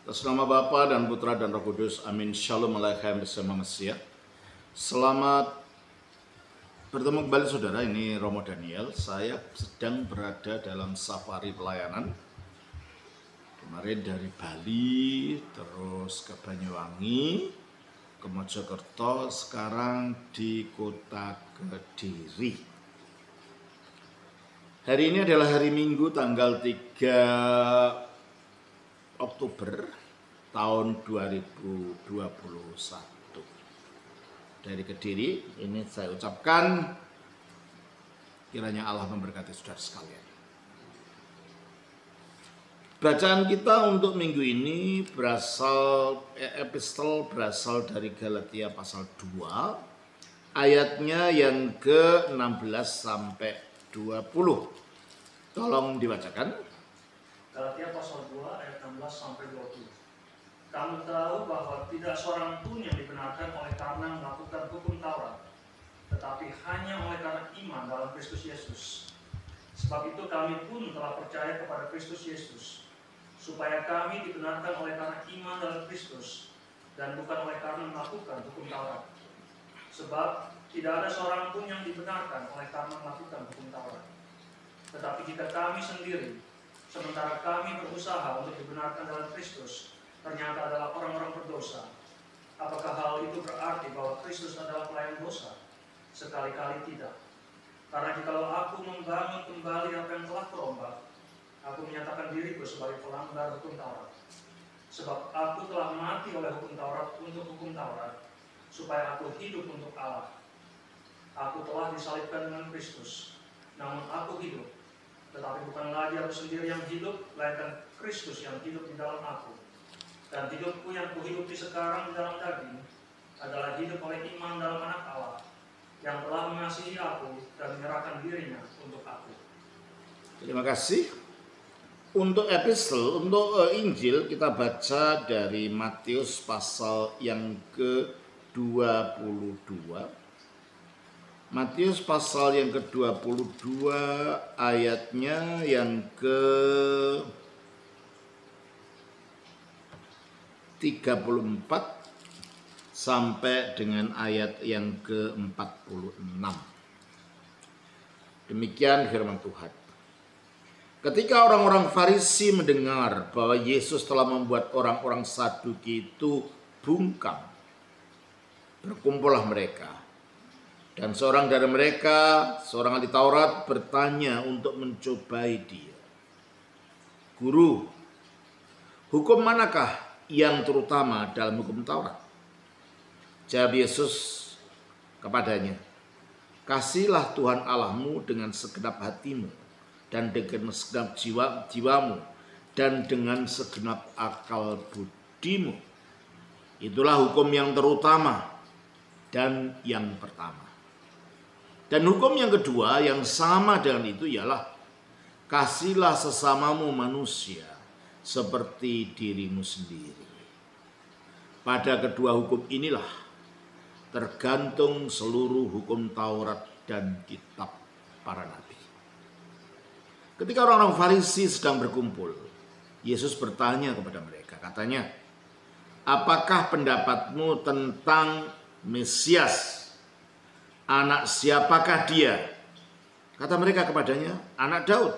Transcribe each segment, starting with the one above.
Atas nama Bapa dan Putra dan Roh Kudus, amin. Shalom alaikum bersama Mesia. Selamat bertemu kembali saudara, ini Romo Daniel. Saya sedang berada dalam safari pelayanan. Kemarin dari Bali, terus ke Banyuwangi, ke Mojokerto, sekarang di kota Kediri. Hari ini adalah hari Minggu tanggal 3 Oktober tahun 2021. Dari Kediri ini saya ucapkan kiranya Allah memberkati saudara sekalian. Bacaan kita untuk minggu ini epistel berasal dari Galatia pasal 2 ayatnya yang ke-16 sampai 20. Tolong dibacakan. Galatia pasal 2 ayat 16 sampai 20. Kamu tahu bahwa tidak seorang pun yang dibenarkan oleh karena melakukan hukum Taurat, tetapi hanya oleh karena iman dalam Kristus Yesus. Sebab itu kami pun telah percaya kepada Kristus Yesus, supaya kami dibenarkan oleh karena iman dalam Kristus, dan bukan oleh karena melakukan hukum Taurat. Sebab tidak ada seorang pun yang dibenarkan oleh karena melakukan hukum Taurat. Tetapi jika kami sendiri, sementara kami berusaha untuk dibenarkan dalam Kristus, ternyata adalah orang-orang berdosa. Apakah hal itu berarti bahwa Kristus adalah pelayan dosa? Sekali-kali tidak. Karena jikalau aku membangun kembali apa yang telah terombak, aku menyatakan diriku sebagai pelanggar hukum Taurat. Sebab aku telah mati oleh hukum Taurat untuk hukum Taurat, supaya aku hidup untuk Allah. Aku telah disalibkan dengan Kristus, namun aku hidup. Tetapi bukan lagi aku sendiri yang hidup, melainkan Kristus yang hidup di dalam aku. Dan hidupku yang kuhidupi sekarang di dalam daging adalah hidup oleh iman dalam Anak Allah, yang telah mengasihi aku dan menyerahkan dirinya untuk aku. Terima kasih. Untuk epistel, untuk Injil kita baca dari Matius pasal yang ke-22. Matius pasal yang ke-22 ayatnya yang ke-34 sampai dengan ayat yang ke-46. Demikian firman Tuhan. Ketika orang-orang Farisi mendengar bahwa Yesus telah membuat orang-orang Saduki itu bungkam, berkumpullah mereka. Dan seorang dari mereka, seorang ahli Taurat, bertanya untuk mencobai dia. Guru, hukum manakah yang terutama dalam hukum Taurat? Jawab Yesus kepadanya, kasihlah Tuhan Allahmu dengan segenap hatimu, dan dengan segenap jiwamu, dan dengan segenap akal budimu. Itulah hukum yang terutama dan yang pertama. Dan hukum yang kedua yang sama dengan itu ialah kasihlah sesamamu manusia seperti dirimu sendiri. Pada kedua hukum inilah tergantung seluruh hukum Taurat dan kitab para nabi. Ketika orang-orang Farisi sedang berkumpul, Yesus bertanya kepada mereka, katanya, apakah pendapatmu tentang Mesias? Anak siapakah dia? Kata mereka kepadanya, anak Daud.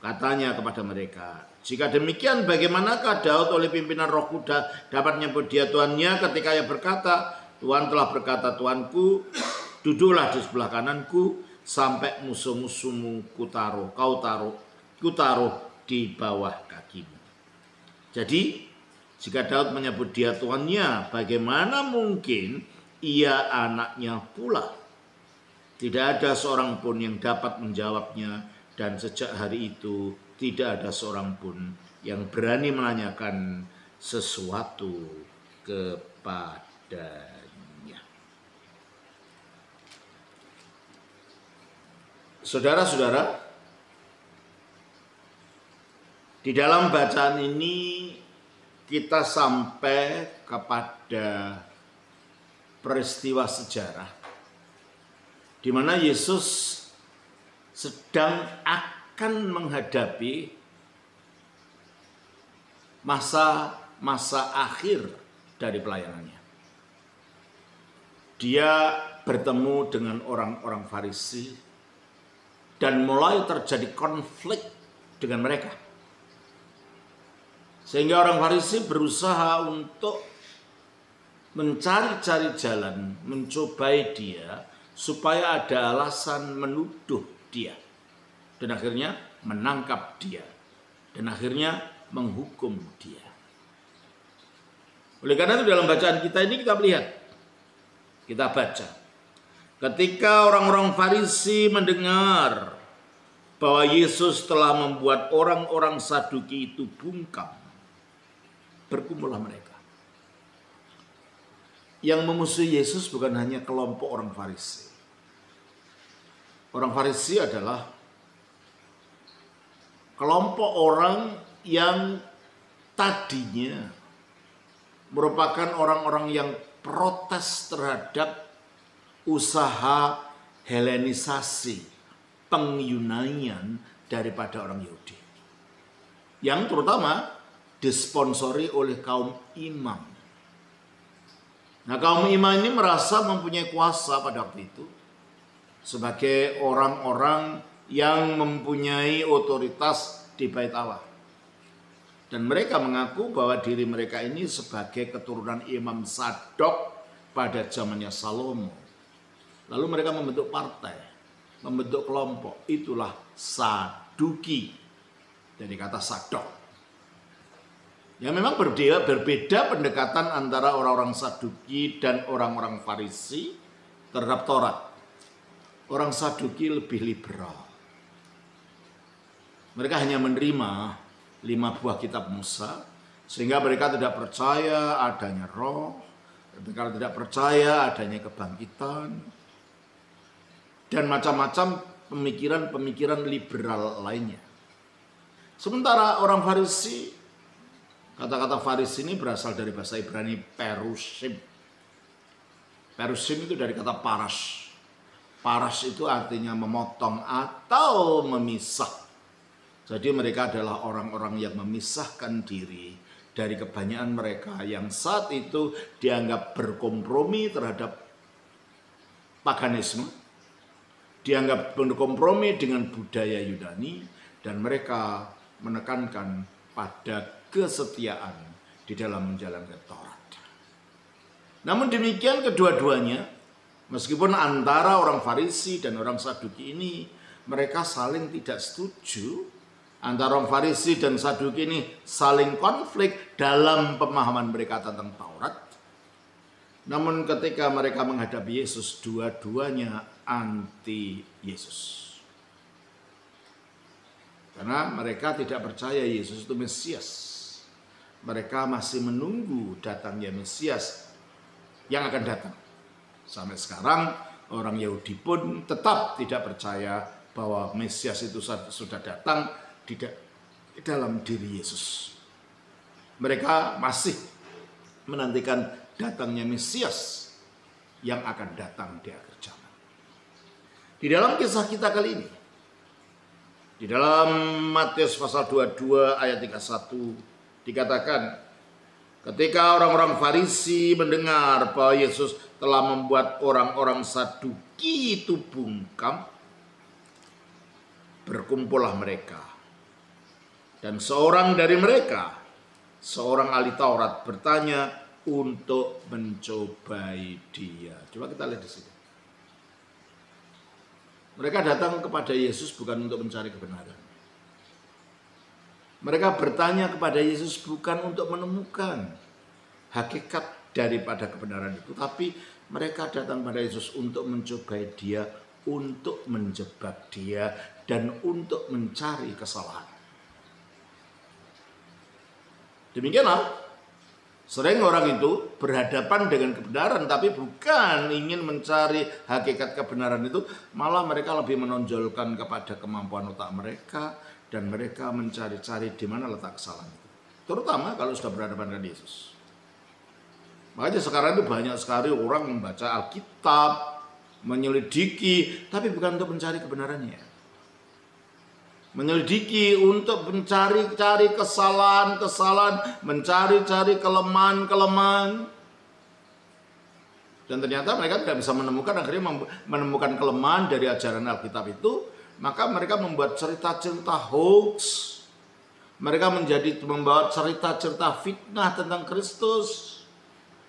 Katanya kepada mereka, jika demikian bagaimanakah Daud oleh pimpinan Roh Kudus dapat menyebut dia Tuannya ketika ia berkata, Tuhan telah berkata Tuanku, duduklah di sebelah kananku sampai musuh-musuhmu kutaruh di bawah kakimu. Jadi jika Daud menyebut dia Tuannya, bagaimana mungkin ia anaknya pula? Tidak ada seorang pun yang dapat menjawabnya, dan sejak hari itu tidak ada seorang pun yang berani menanyakan sesuatu kepadanya. Saudara-saudara, di dalam bacaan ini kita sampai kepada peristiwa sejarah di mana Yesus sedang akan menghadapi masa masa akhir dari pelayanannya. Dia bertemu dengan orang-orang Farisi dan mulai terjadi konflik dengan mereka. Sehingga orang Farisi berusaha untuk mencari-cari jalan, mencobai dia supaya ada alasan menuduh dia. Dan akhirnya menangkap dia. Dan akhirnya menghukum dia. Oleh karena itu dalam bacaan kita ini kita melihat, kita baca. Ketika orang-orang Farisi mendengar bahwa Yesus telah membuat orang-orang Saduki itu bungkam, berkumpullah mereka. Yang memusuhi Yesus bukan hanya kelompok orang Farisi. Orang Farisi adalah kelompok orang yang tadinya merupakan orang-orang yang protes terhadap usaha Helenisasi, pengyunanian daripada orang Yahudi. Yang terutama disponsori oleh kaum imam. Nah, kaum imam ini merasa mempunyai kuasa pada waktu itu sebagai orang-orang yang mempunyai otoritas di Bait Allah. Dan mereka mengaku bahwa diri mereka ini sebagai keturunan Imam Sadok pada zamannya Salomo. Lalu mereka membentuk partai, membentuk kelompok. Itulah Saduki, dari kata Sadok. Ya, memang berbeda pendekatan antara orang-orang Saduki dan orang-orang Farisi terhadap Taurat. Orang Saduki lebih liberal. Mereka hanya menerima 5 buah kitab Musa, sehingga mereka tidak percaya adanya roh, mereka tidak percaya adanya kebangkitan, dan macam-macam pemikiran-pemikiran liberal lainnya. Sementara orang Farisi, kata-kata Farisi ini berasal dari bahasa Ibrani perusim. Perusim itu dari kata paras. Paras itu artinya memotong atau memisah. Jadi mereka adalah orang-orang yang memisahkan diri dari kebanyakan mereka yang saat itu dianggap berkompromi terhadap paganisme, dianggap berkompromi dengan budaya Yunani, dan mereka menekankan pada kesetiaan di dalam menjalankan Taurat. Namun demikian kedua-duanya, meskipun antara orang Farisi dan orang Saduki ini mereka saling tidak setuju, antara orang Farisi dan Saduki ini saling konflik dalam pemahaman mereka tentang Taurat. Namun ketika mereka menghadapi Yesus, dua-duanya anti Yesus. Karena mereka tidak percaya Yesus itu Mesias. Mereka masih menunggu datangnya Mesias yang akan datang. Sampai sekarang orang Yahudi pun tetap tidak percaya bahwa Mesias itu sudah datang di dalam diri Yesus. Mereka masih menantikan datangnya Mesias yang akan datang di akhir zaman. Di dalam kisah kita kali ini, di dalam Matius pasal 22 ayat 31 dikatakan, ketika orang-orang Farisi mendengar bahwa Yesus telah membuat orang-orang Saduki itu bungkam, berkumpullah mereka. Dan seorang dari mereka, seorang ahli Taurat, bertanya untuk mencobai dia. Coba kita lihat di sini. Mereka datang kepada Yesus bukan untuk mencari kebenaran. Mereka bertanya kepada Yesus bukan untuk menemukan hakikat daripada kebenaran itu, tapi mereka datang pada Yesus untuk mencobai dia, untuk menjebak dia, dan untuk mencari kesalahan. Demikianlah, sering orang itu berhadapan dengan kebenaran tapi bukan ingin mencari hakikat kebenaran itu, malah mereka lebih menonjolkan kepada kemampuan otak mereka dan mereka mencari-cari di mana letak kesalahan itu. Terutama kalau sudah berhadapan dengan Yesus. Makanya sekarang itu banyak sekali orang membaca Alkitab, menyelidiki, tapi bukan untuk mencari kebenarannya. menyelidiki untuk mencari-cari kesalahan-kesalahan, mencari-cari kelemahan-kelemahan. Dan ternyata mereka tidak bisa menemukan, akhirnya menemukan kelemahan dari ajaran Alkitab itu, maka mereka membuat cerita-cerita hoax. Mereka membawa cerita-cerita fitnah tentang Kristus.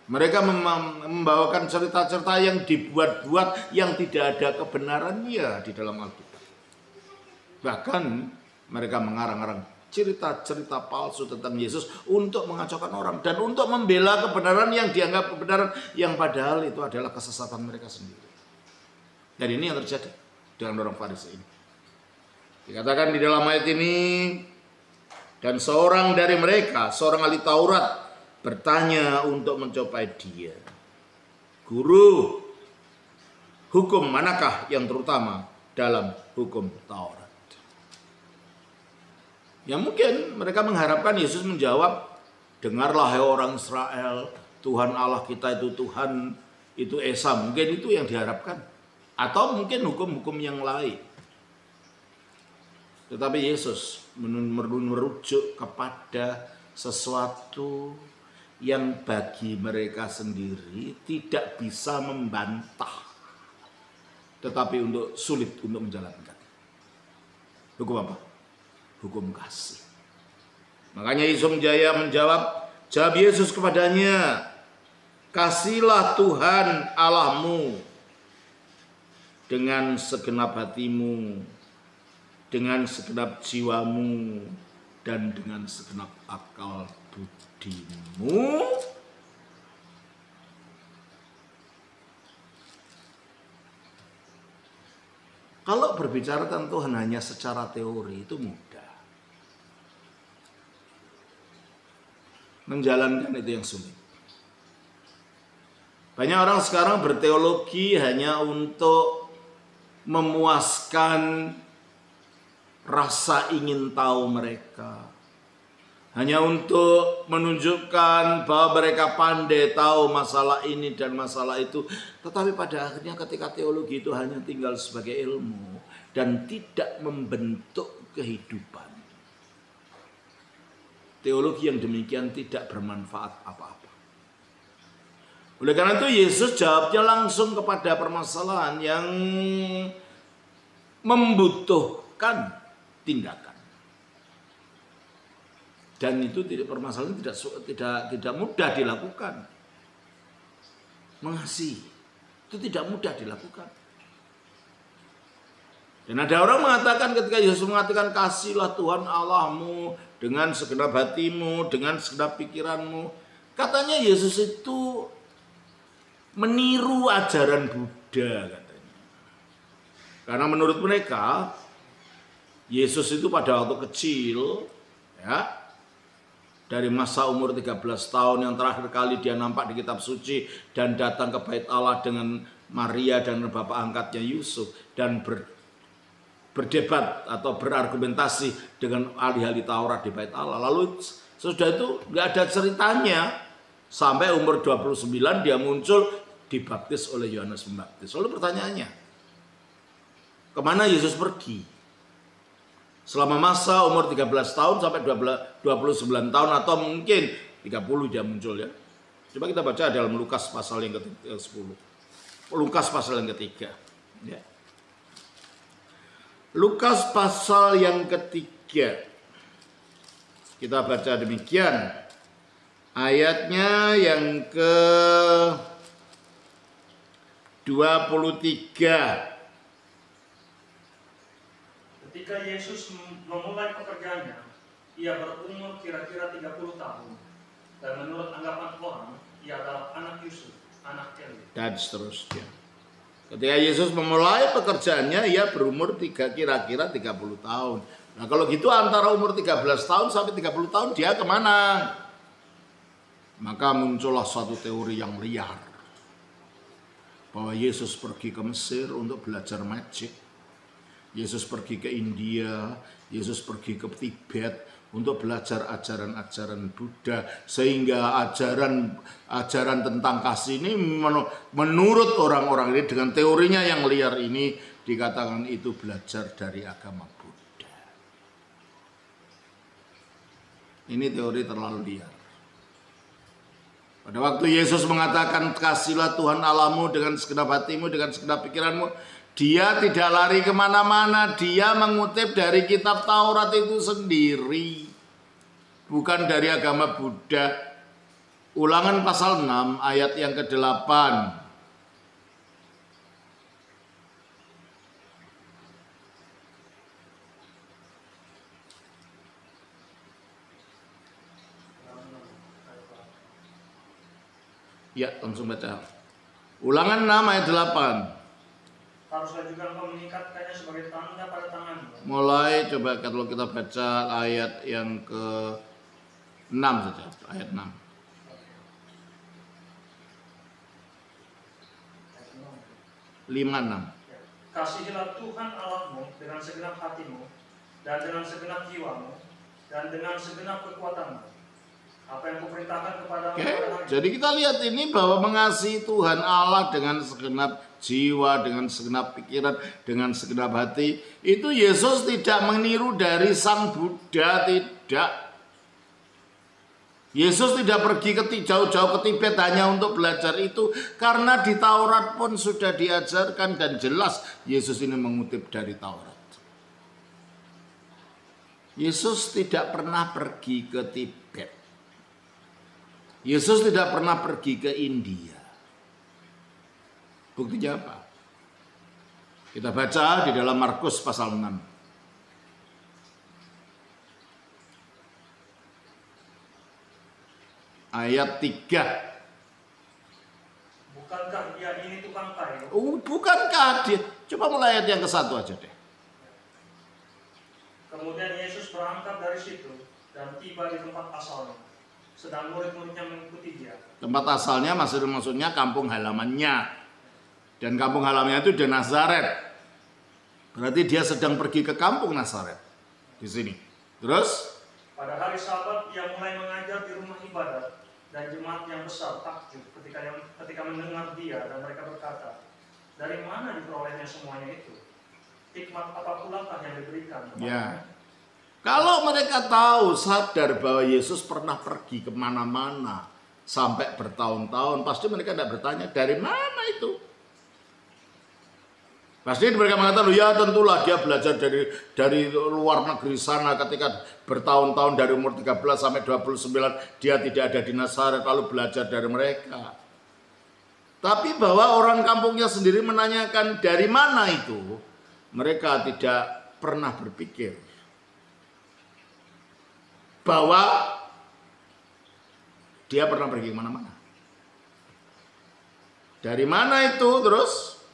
Mereka membawakan cerita-cerita yang dibuat-buat, yang tidak ada kebenarannya di dalam Alkitab. Bahkan mereka mengarang-arang cerita-cerita palsu tentang Yesus untuk mengacaukan orang dan untuk membela kebenaran yang dianggap kebenaran, yang padahal itu adalah kesesatan mereka sendiri. Dan ini yang terjadi dengan orang Farisi ini. Dikatakan di dalam ayat ini, dan seorang dari mereka, seorang ahli Taurat, bertanya untuk mencobai dia, "Guru, hukum manakah yang terutama dalam hukum Taurat?" Ya mungkin mereka mengharapkan Yesus menjawab, "Dengarlah hai orang Israel, Tuhan Allah kita itu Tuhan, itu Esa." Mungkin itu yang diharapkan. Atau mungkin hukum-hukum yang lain. Tetapi Yesus merujuk kepada sesuatu yang bagi mereka sendiri tidak bisa membantah, tetapi sulit untuk menjalankan. Hukum apa? Hukum kasih. Makanya Yesus menjawab Yesus kepadanya, "Kasihlah Tuhan Allahmu dengan segenap hatimu, dengan segenap jiwamu, dan dengan segenap akal budimu." Kalau berbicara tentang Tuhan hanya secara teori itu mudah. Menjalankan itu yang sulit. Banyak orang sekarang berteologi hanya untuk memuaskan rasa ingin tahu mereka. Hanya untuk menunjukkan bahwa mereka pandai tahu masalah ini dan masalah itu. Tetapi pada akhirnya ketika teologi itu hanya tinggal sebagai ilmu dan tidak membentuk kehidupan, teologi yang demikian tidak bermanfaat apa-apa. Oleh karena itu Yesus jawabnya langsung kepada permasalahan yang membutuhkan tindakan. Dan itu permasalahan tidak mudah dilakukan. Mengasihi itu tidak mudah dilakukan. Dan ada orang mengatakan ketika Yesus mengatakan kasihlah Tuhan Allahmu dengan segenap hatimu, dengan segenap pikiranmu, katanya Yesus itu meniru ajaran Buddha katanya. Karena menurut mereka Yesus itu pada waktu kecil, ya, dari masa umur 13 tahun yang terakhir kali dia nampak di kitab suci dan datang ke bait Allah dengan Maria dan bapak angkatnya Yusuf dan berdebat atau berargumentasi dengan ahli-ahli Taurat di bait Allah. Lalu sesudah itu nggak ada ceritanya sampai umur 29 dia muncul dibaptis oleh Yohanes Pembaptis. Lalu pertanyaannya, kemana Yesus pergi? Selama masa umur 13 tahun sampai 29 tahun atau mungkin 30 dia muncul ya. Coba kita baca dalam Lukas pasal yang ke-10. Lukas pasal yang ketiga. Ya. Lukas pasal yang ketiga. Kita baca demikian. Ayatnya yang ke-23. Ketika Yesus memulai pekerjaannya, ia berumur kira-kira 30 tahun. Dan menurut anggapan orang, ia adalah anak Yusuf, anak Eli. Dan seterusnya. Ketika Yesus memulai pekerjaannya, ia berumur kira-kira 30 tahun. Nah kalau gitu antara umur 13 tahun sampai 30 tahun dia kemana? Maka muncullah suatu teori yang liar. Bahwa Yesus pergi ke Mesir untuk belajar magic. Yesus pergi ke India, Yesus pergi ke Tibet untuk belajar ajaran-ajaran Buddha, sehingga ajaran tentang kasih ini menurut orang-orang ini dengan teorinya yang liar ini dikatakan itu belajar dari agama Buddha. Ini teori terlalu liar. Pada waktu Yesus mengatakan kasihlah Tuhan Allahmu dengan segenap hatimu, dengan segenap pikiranmu, dia tidak lari kemana-mana. Dia mengutip dari kitab Taurat itu sendiri, bukan dari agama Buddha. Ulangan pasal 6 ayat yang ke-8. Ya, langsung baca. Ulangan 6 ayat 8. Haruslah juga engkau mengikatkannya sebagai tanda pada tanganmu. Mulai coba kalau kita baca ayat yang ke-6 saja, ayat 6. Lima 6. Kasihilah Tuhan Allahmu dengan segenap hatimu, dan dengan segenap jiwamu, dan dengan segenap kekuatanmu. Apa yang kuperintahkan kepadamu. Jadi kita lihat ini bahwa mengasihi Tuhan Allah dengan segenap jiwa, dengan segenap pikiran, dengan segenap hati. Itu Yesus tidak meniru dari Sang Buddha, tidak. Yesus tidak pergi jauh-jauh ke Tibet hanya untuk belajar itu. Karena di Taurat pun sudah diajarkan dan jelas Yesus ini mengutip dari Taurat. Yesus tidak pernah pergi ke Tibet. Yesus tidak pernah pergi ke India. Buktinya apa? Kita baca di dalam Markus pasal 6. Ayat 3. Bukankah dia ini tukang kayu? Bukankah dia? Coba mulai ayat yang ke-1 aja deh. Kemudian Yesus berangkat dari situ dan tiba di tempat asalnya. Sedang murid-muridnya mengikuti dia. Tempat asalnya maksudnya kampung halamannya. Dan kampung halamannya itu di Nazaret. Berarti dia sedang pergi ke kampung Nazaret. Di sini. Terus? Pada hari Sabat ia mulai mengajar di rumah ibadat. Dan jemaat yang besar takjub ketika mendengar dia. Dan mereka berkata, dari mana diperolehnya semuanya itu? Hikmat apa pulakah yang diberikan kepadanya? Ya. Kalau mereka tahu, sadar bahwa Yesus pernah pergi kemana-mana sampai bertahun-tahun, pasti mereka tidak bertanya dari mana itu. Pasti mereka mengatakan, ya tentulah dia belajar dari luar negeri sana ketika bertahun-tahun dari umur 13 sampai 29 dia tidak ada di Nazaret lalu belajar dari mereka. Tapi bahwa orang kampungnya sendiri menanyakan dari mana itu, mereka tidak pernah berpikir bahwa dia pernah pergi kemana-mana. Dari mana itu terus?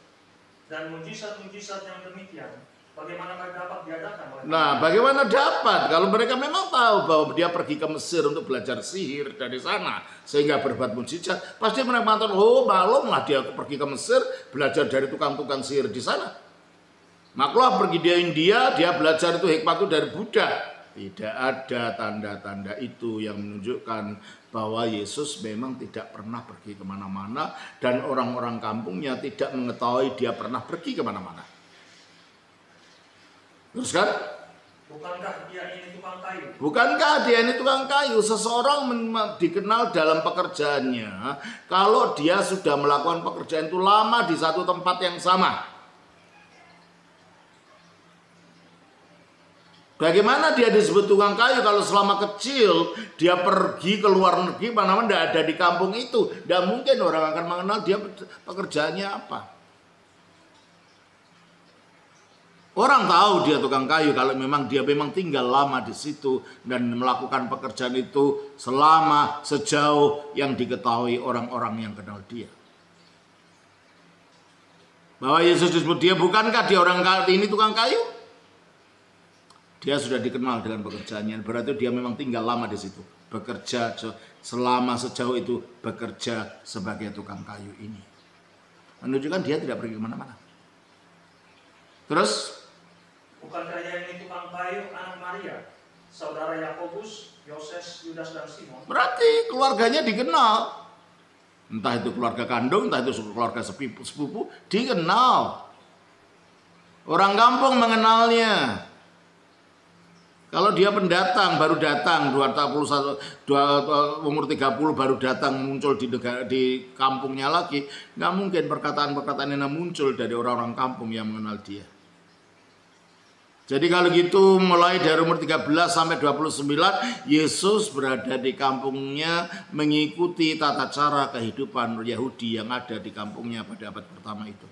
Dan mujizat-mujizat yang demikian, bagaimana dapat diadakan oleh bagaimana dapat? Kalau mereka memang tahu bahwa dia pergi ke Mesir untuk belajar sihir dari sana, sehingga berbuat mujizat, pasti mereka mengatakan, oh malumlah dia pergi ke Mesir, belajar dari tukang-tukang sihir di sana. Maklah pergi dia India, dia belajar itu hikmat itu dari Buddha. Tidak ada tanda-tanda itu yang menunjukkan bahwa Yesus memang tidak pernah pergi kemana-mana dan orang-orang kampungnya tidak mengetahui dia pernah pergi kemana-mana. Terus kan? Bukankah dia ini tukang kayu? Bukankah dia ini tukang kayu? Seseorang dikenal dalam pekerjaannya kalau dia sudah melakukan pekerjaan itu lama di satu tempat yang sama. Bagaimana dia disebut tukang kayu kalau selama kecil dia pergi ke luar negeri, mana-mana tidak ada di kampung itu. Tidak mungkin orang akan mengenal dia pekerjaannya apa. Orang tahu dia tukang kayu kalau memang dia tinggal lama di situ dan melakukan pekerjaan itu selama sejauh yang diketahui orang-orang yang kenal dia. Bahwa Yesus disebut dia, bukankah dia orang ini tukang kayu? Dia sudah dikenal dengan pekerjaannya, berarti dia memang tinggal lama di situ. Bekerja selama sejauh itu, bekerja sebagai tukang kayu ini. Menunjukkan dia tidak pergi kemana-mana. Terus? Bukankah dia ini tukang kayu anak Maria, saudara Yakobus, Yoses, Yudas, dan Simon? Berarti keluarganya dikenal. Entah itu keluarga kandung, entah itu keluarga sepupu, dikenal. Orang kampung mengenalnya. Kalau dia pendatang, baru datang, umur 30 baru datang muncul di kampungnya lagi, nggak mungkin perkataan-perkataan yang muncul dari orang-orang kampung yang mengenal dia. Jadi kalau gitu mulai dari umur 13 sampai 29, Yesus berada di kampungnya mengikuti tata cara kehidupan Yahudi yang ada di kampungnya pada abad pertama itu.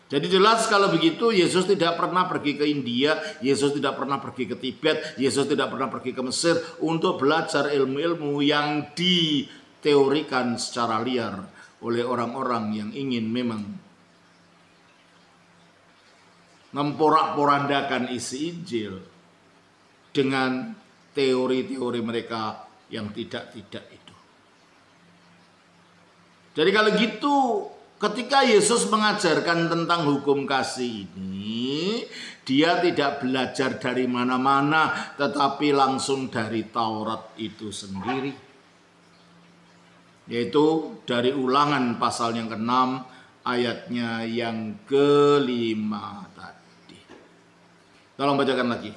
Jadi jelas kalau begitu Yesus tidak pernah pergi ke India, Yesus tidak pernah pergi ke Tibet, Yesus tidak pernah pergi ke Mesir untuk belajar ilmu-ilmu yang diteorikan secara liar oleh orang-orang yang ingin memang memporak-porandakan isi Injil dengan teori-teori mereka yang tidak-tidak itu. Jadi kalau gitu, ketika Yesus mengajarkan tentang hukum kasih ini, dia tidak belajar dari mana-mana, tetapi langsung dari Taurat itu sendiri. Yaitu dari Ulangan pasal yang ke-6, ayatnya yang ke-5 tadi. Tolong bacakan lagi.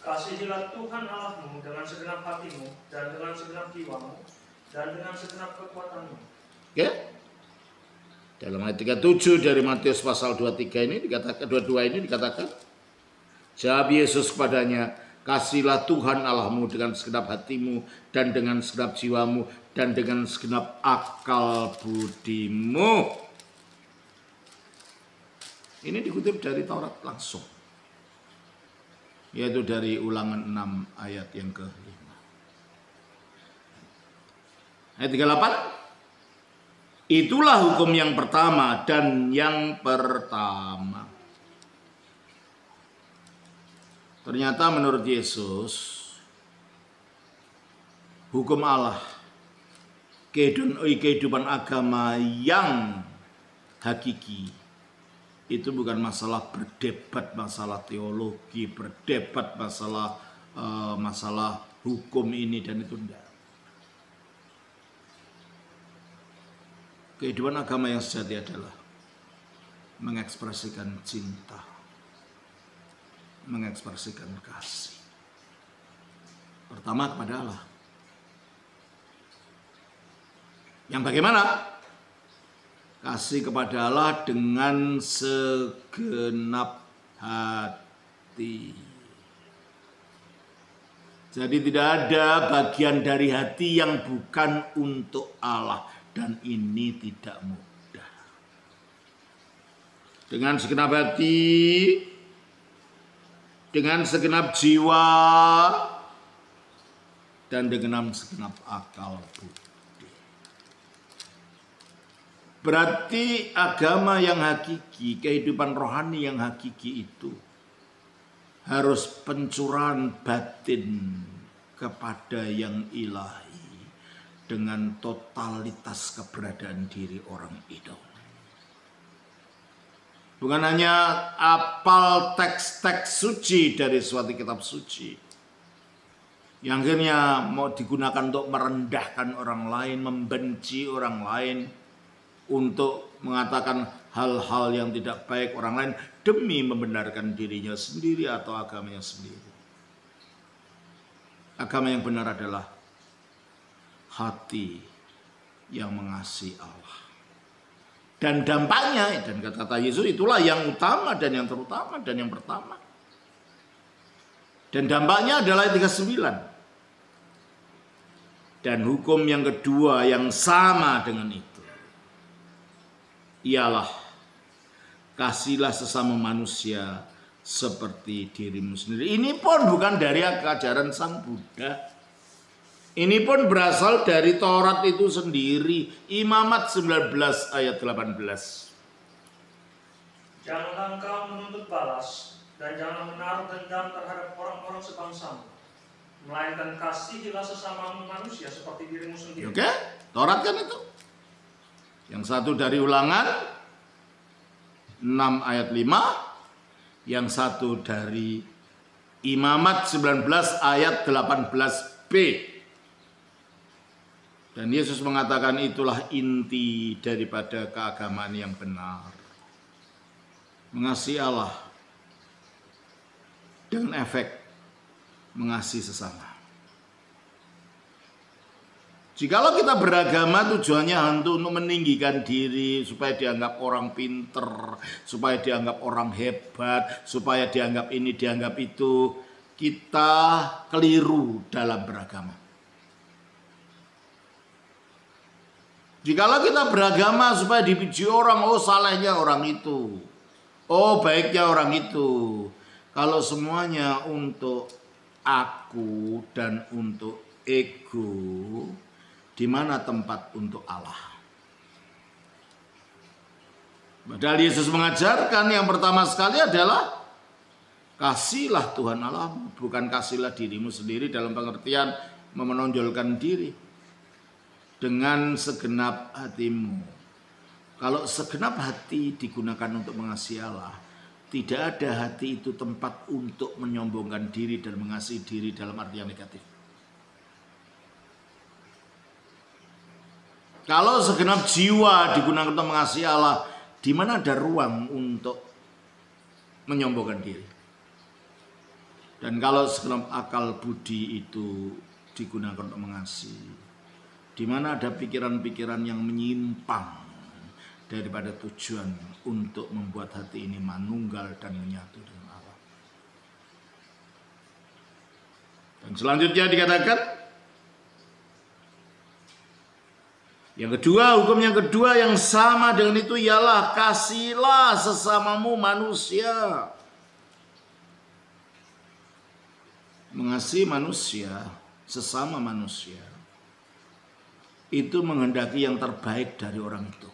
Kasihilah Tuhan Allahmu dengan segenap hatimu, dan dengan segenap jiwamu, dan dengan segenap kekuatanmu. Oke. Dalam ayat 37 dari Matius pasal 23 ini dikatakan, 22 ini dikatakan, jawab Yesus kepadanya, kasihlah Tuhan Allahmu dengan segenap hatimu, dan dengan segenap jiwamu, dan dengan segenap akal budimu. Ini dikutip dari Taurat langsung, yaitu dari Ulangan 6 ayat yang ke-5. Ayat 38. Itulah hukum yang pertama dan yang pertama. Ternyata menurut Yesus, hukum Allah, kehidupan agama yang hakiki, itu bukan masalah berdebat masalah teologi, berdebat masalah hukum ini dan itu enggak. Kehidupan agama yang sejati adalah mengekspresikan cinta, mengekspresikan kasih. Pertama kepada Allah. Yang bagaimana? Kasih kepada Allah dengan segenap hati. Jadi tidak ada bagian dari hati yang bukan untuk Allah. Dan ini tidak mudah. Dengan segenap hati, dengan segenap jiwa, dan dengan segenap akal budi. Berarti agama yang hakiki, kehidupan rohani yang hakiki itu harus pencurahan batin kepada yang ilahi. Dengan totalitas keberadaan diri orang itu. Bukan hanya apal teks-teks suci dari suatu kitab suci. Yang akhirnya mau digunakan untuk merendahkan orang lain, membenci orang lain. Untuk mengatakan hal-hal yang tidak baik orang lain. Demi membenarkan dirinya sendiri atau agamanya sendiri. Agama yang benar adalah hati yang mengasihi Allah. Dan dampaknya, dan kata Yesus, itulah yang utama dan yang terutama dan yang pertama. Dan dampaknya adalah ayat 39. Dan hukum yang kedua yang sama dengan itu, ialah kasihlah sesama manusia seperti dirimu sendiri. Ini pun bukan dari ajaran Sang Buddha. Ini pun berasal dari Taurat itu sendiri. Imamat 19 ayat 18. Janganlah engkau menuntut balas, dan janganlah menaruh dendam terhadap orang-orang sebangsamu, melainkan kasihilah sesamamu manusia seperti dirimu sendiri. Oke, Taurat kan itu. Yang satu dari Ulangan 6 ayat 5. Yang satu dari Imamat 19 ayat 18b. Dan Yesus mengatakan itulah inti daripada keagamaan yang benar. mengasihi Allah dengan efek mengasihi sesama. Jikalau kita beragama tujuannya untuk meninggikan diri, supaya dianggap orang pinter, supaya dianggap orang hebat, supaya dianggap ini, dianggap itu, kita keliru dalam beragama. Jikalau kita beragama supaya dipuji orang, oh salehnya orang itu, oh baiknya orang itu. Kalau semuanya untuk aku dan untuk ego, di mana tempat untuk Allah? Padahal Yesus mengajarkan yang pertama sekali adalah kasihlah Tuhan Allahmu, bukan kasihlah dirimu sendiri dalam pengertian menonjolkan diri dengan segenap hatimu. Kalau segenap hati digunakan untuk mengasihi Allah, tidak ada hati itu tempat untuk menyombongkan diri dan mengasihi diri dalam arti yang negatif. Kalau segenap jiwa digunakan untuk mengasihi Allah, di mana ada ruang untuk menyombongkan diri? Dan kalau segenap akal budi itu digunakan untuk mengasihi, di mana ada pikiran-pikiran yang menyimpang daripada tujuan untuk membuat hati ini manunggal dan menyatu dengan Allah. Dan selanjutnya dikatakan, yang kedua, hukum yang kedua yang sama dengan itu ialah kasihilah sesamamu manusia. Mengasihi manusia, sesama manusia, itu menghendaki yang terbaik dari orang itu.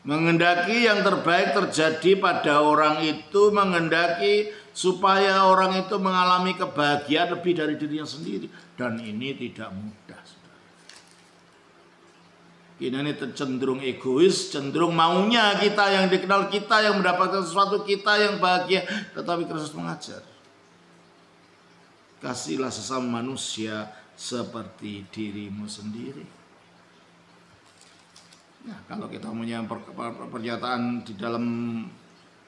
Menghendaki yang terbaik terjadi pada orang itu, menghendaki supaya orang itu mengalami kebahagiaan lebih dari dirinya sendiri. Dan ini tidak mudah. Ini cenderung egois, cenderung maunya kita yang dikenal, kita yang mendapatkan sesuatu, kita yang bahagia. Tetapi Kristus mengajar, kasihlah sesama manusia seperti dirimu sendiri. Nah, kalau kita punya pernyataan di dalam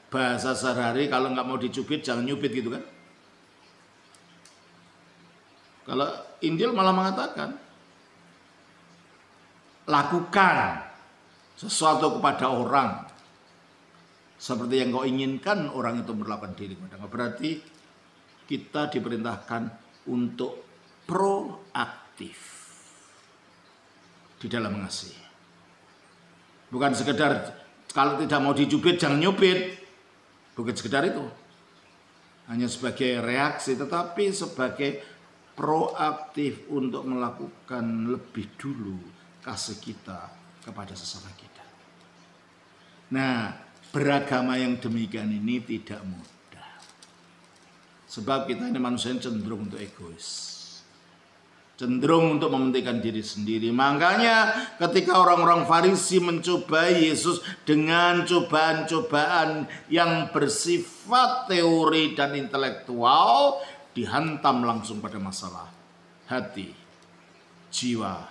bahasa sehari-hari, kalau nggak mau dicubit jangan nyubit gitu kan. Kalau Injil malah mengatakan, lakukan sesuatu kepada orang seperti yang kau inginkan orang itu berlakukan diri kepada. Berarti kita diperintahkan untuk proaktif di dalam mengasihi. Bukan sekedar kalau tidak mau dicubit jangan nyubit. Bukan sekedar itu. Hanya sebagai reaksi, tetapi sebagai proaktif untuk melakukan lebih dulu kasih kita kepada sesama kita. Nah, beragama yang demikian ini tidak mudah. Sebab kita ini manusia yang cenderung untuk egois. Cenderung untuk mementingkan diri sendiri. Makanya ketika orang-orang Farisi mencoba Yesus dengan cobaan-cobaan yang bersifat teori dan intelektual, dihantam langsung pada masalah hati, jiwa,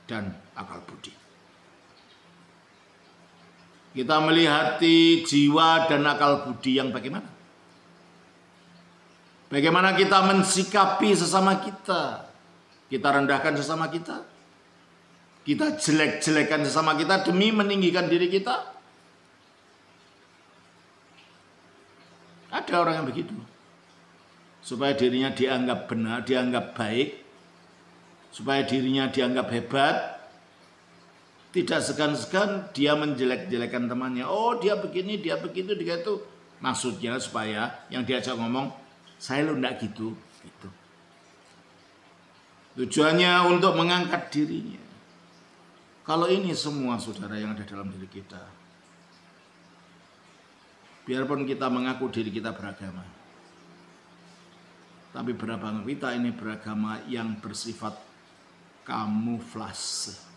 dan akal budi. Kita melihat jiwa dan akal budi yang bagaimana? Bagaimana kita mensikapi sesama kita? Kita rendahkan sesama kita? Kita jelek-jelekan sesama kita demi meninggikan diri kita? Ada orang yang begitu. Supaya dirinya dianggap benar, dianggap baik, supaya dirinya dianggap hebat, tidak segan-segan dia menjelek-jelekan temannya. Oh dia begini, dia begitu, dia itu. Maksudnya supaya yang diajak ngomong, saya lo enggak gitu. Gitu. Tujuannya untuk mengangkat dirinya. Kalau ini semua saudara yang ada dalam diri kita, biarpun kita mengaku diri kita beragama, tapi beragama kita ini beragama yang bersifat kamuflase.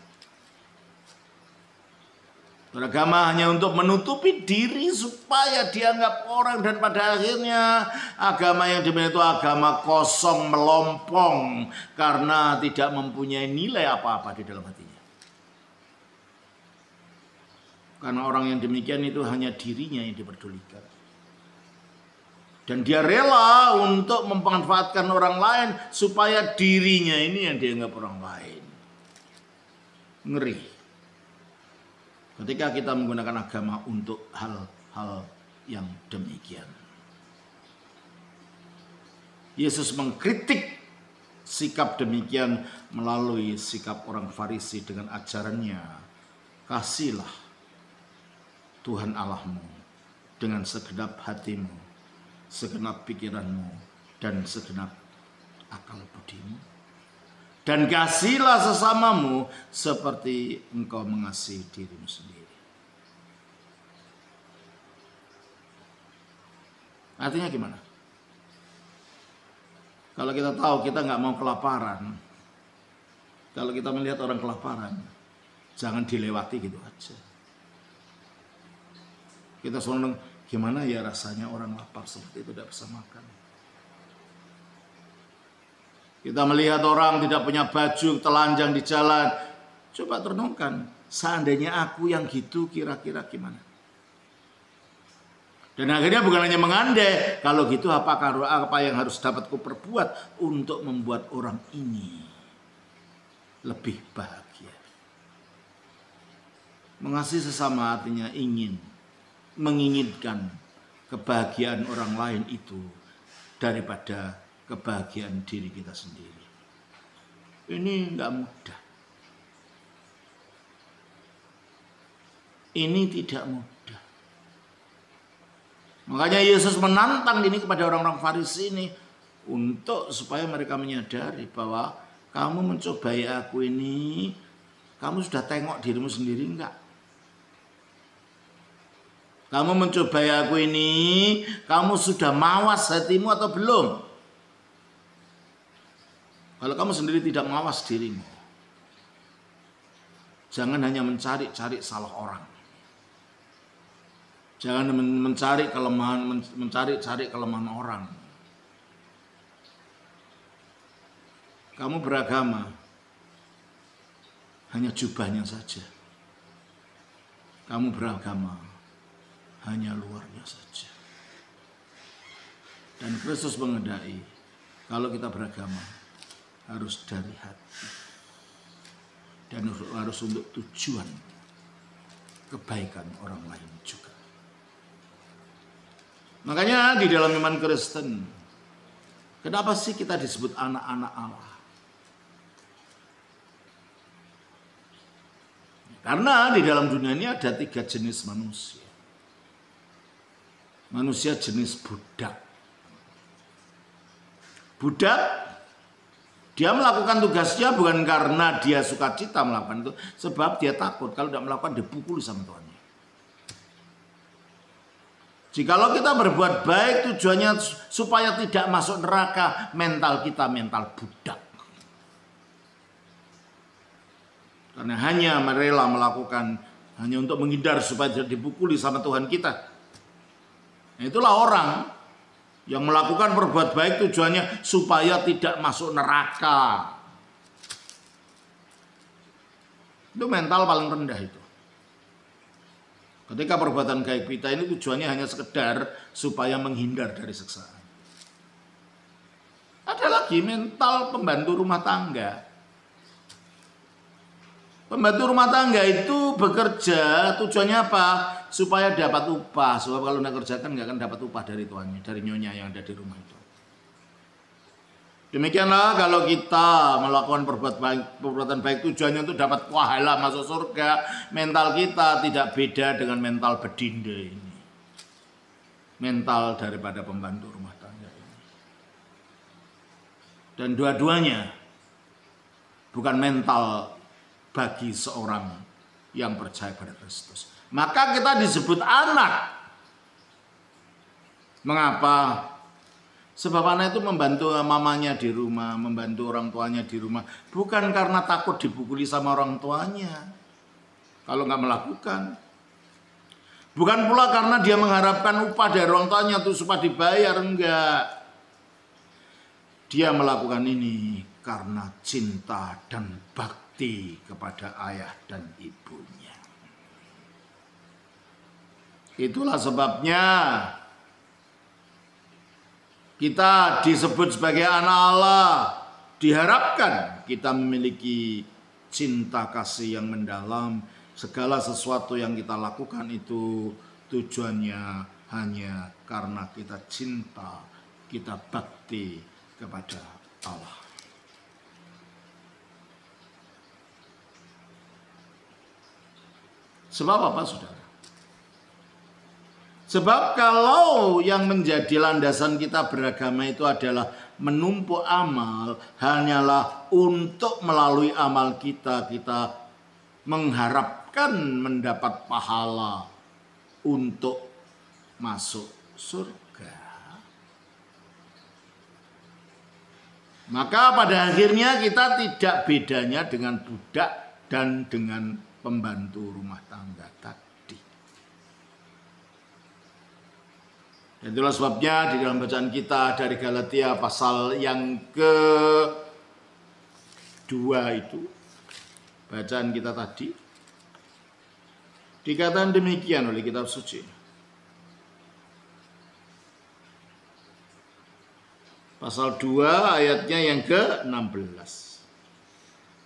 Beragama hanya untuk menutupi diri supaya dianggap orang, dan pada akhirnya agama yang dimiliki itu agama kosong, melompong karena tidak mempunyai nilai apa-apa di dalam hatinya. Karena orang yang demikian itu hanya dirinya yang diperdulikan. Dan dia rela untuk memanfaatkan orang lain supaya dirinya ini yang dianggap orang lain. Ngeri. Ketika kita menggunakan agama untuk hal-hal yang demikian. Yesus mengkritik sikap demikian melalui sikap orang Farisi dengan ajarannya. Kasihilah Tuhan Allahmu dengan segenap hatimu, segenap pikiranmu, dan segenap akal budimu. Dan kasihilah sesamamu seperti engkau mengasihi dirimu sendiri. Artinya gimana? Kalau kita tahu kita nggak mau kelaparan, kalau kita melihat orang kelaparan, jangan dilewati gitu aja. Kita selalu gimana ya rasanya orang lapar seperti itu tidak bisa makan. Kita melihat orang tidak punya baju, telanjang di jalan. Coba renungkan, seandainya aku yang gitu kira-kira gimana? Dan akhirnya bukan hanya mengandai, kalau gitu apa yang harus dapat kuperbuat untuk membuat orang ini lebih bahagia. Mengasihi sesama artinya menginginkan kebahagiaan orang lain itu daripada kebahagiaan diri kita sendiri. Ini enggak mudah. Ini tidak mudah. Makanya Yesus menantang ini kepada orang-orang Farisi ini untuk supaya mereka menyadari bahwa kamu mencobai aku ini, kamu sudah tengok dirimu sendiri enggak? Kamu mencobai aku ini, kamu sudah mawas hatimu atau belum? Kalau kamu sendiri tidak mawas dirimu, jangan hanya mencari-cari salah orang. Jangan mencari kelemahan orang. Kamu beragama hanya jubahnya saja. Kamu beragama hanya luarnya saja. Dan Kristus mengendaki kalau kita beragama harus dari hati dan harus untuk tujuan kebaikan orang lain juga. Makanya di dalam iman Kristen, kenapa sih kita disebut anak-anak Allah? Karena di dalam dunia ini ada 3 jenis manusia. Manusia jenis budak. Budak, dia melakukan tugasnya bukan karena dia sukacita melakukan itu, sebab dia takut kalau tidak melakukan dipukuli sama Tuhannya. Jikalau kita berbuat baik tujuannya supaya tidak masuk neraka, mental kita mental budak. Karena hanya rela melakukan hanya untuk menghindar supaya tidak dipukuli sama Tuhan kita. Nah, itulah orang yang melakukan berbuat baik tujuannya supaya tidak masuk neraka. Itu mental paling rendah itu. Ketika perbuatan baik kita ini tujuannya hanya sekedar supaya menghindar dari siksaan. Ada lagi mental pembantu rumah tangga. Pembantu rumah tangga itu bekerja tujuannya apa? Supaya dapat upah. Sebab kalau tidak kerjakan nggak akan dapat upah dari tuannya, dari nyonya yang ada di rumah itu. Demikianlah kalau kita melakukan perbuatan baik tujuannya untuk dapat pahala masuk surga, mental kita tidak beda dengan mental bedinda ini. Mental daripada pembantu rumah tangga ini. Dan dua-duanya bukan mental bagi seorang yang percaya pada Kristus. Maka kita disebut anak. Mengapa? Sebab anak itu membantu mamanya di rumah, membantu orang tuanya di rumah. Bukan karena takut dipukuli sama orang tuanya. Kalau nggak melakukan. Bukan pula karena dia mengharapkan upah dari orang tuanya itu supaya dibayar. Enggak. Dia melakukan ini karena cinta dan bakti kepada ayah dan ibunya. Itulah sebabnya kita disebut sebagai anak Allah. Diharapkan kita memiliki cinta kasih yang mendalam. Segala sesuatu yang kita lakukan itu tujuannya hanya karena kita cinta, kita bakti kepada Allah. Sebab apa, saudara? Sebab kalau yang menjadi landasan kita beragama itu adalah menumpuk amal, hanyalah untuk melalui amal kita mengharapkan mendapat pahala untuk masuk surga. Maka pada akhirnya kita tidak bedanya dengan budak dan dengan pembantu rumah tangga tadi. Itulah sebabnya di dalam bacaan kita dari Galatia pasal yang ke-2 itu, bacaan kita tadi, dikatakan demikian oleh kitab suci. Pasal 2 ayatnya yang ke-16.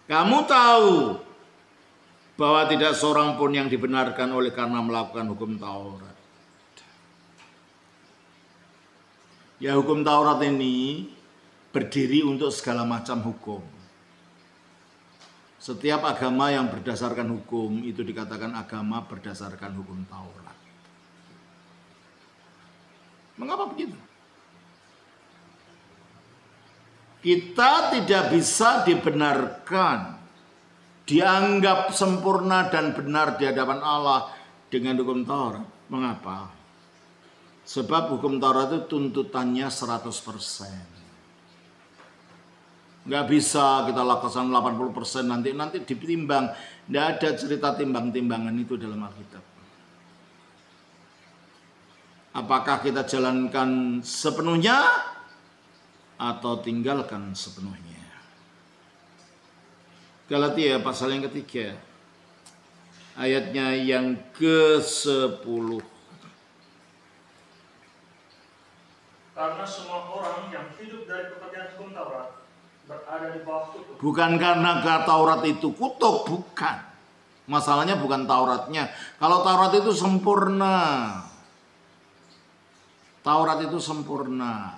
Kamu tahu bahwa tidak seorang pun yang dibenarkan oleh karena melakukan hukum Taurat. Ya, hukum Taurat ini berdiri untuk segala macam hukum. Setiap agama yang berdasarkan hukum itu dikatakan agama berdasarkan hukum Taurat. Mengapa begitu? Kita tidak bisa dibenarkan, dianggap sempurna dan benar di hadapan Allah dengan hukum Taurat. Mengapa? Sebab hukum Taurat itu tuntutannya 100%. Nggak bisa kita lakukan 80%, nanti ditimbang. Nggak ada cerita timbang-timbangan itu dalam Alkitab. Apakah kita jalankan sepenuhnya atau tinggalkan sepenuhnya? Galatia pasal yang ketiga, ayatnya yang ke-10. Karena semua orang yang hidup dari pekerjaan hukum Taurat berada di bawah kutuk. Bukan karena Taurat itu kutuk, bukan. Masalahnya bukan Tauratnya. Kalau Taurat itu sempurna. Taurat itu sempurna.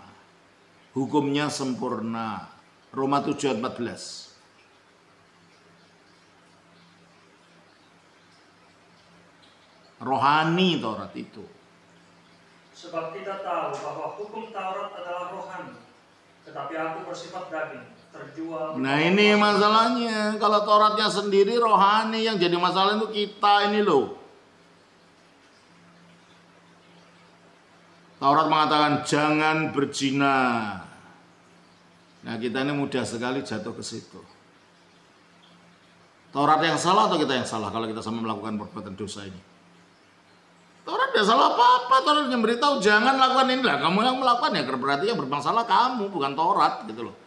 Hukumnya sempurna. Roma 7 ayat 14. Rohani Taurat itu. Sebab kita tahu bahwa hukum Taurat adalah rohani, tetapi aku bersifat daging, terjual. Nah, ini masalahnya. Kalau Tauratnya sendiri rohani, yang jadi masalah itu kita ini loh. Taurat mengatakan jangan berzina. Nah, kita ini mudah sekali jatuh ke situ. Taurat yang salah atau kita yang salah kalau kita sama melakukan perbuatan dosa ini? Taurat tidak salah apa-apa. Taurat yang beritahu jangan lakukan ini lah. Kamu yang melakukan ya berarti yang bermasalah kamu, bukan Taurat gitu loh.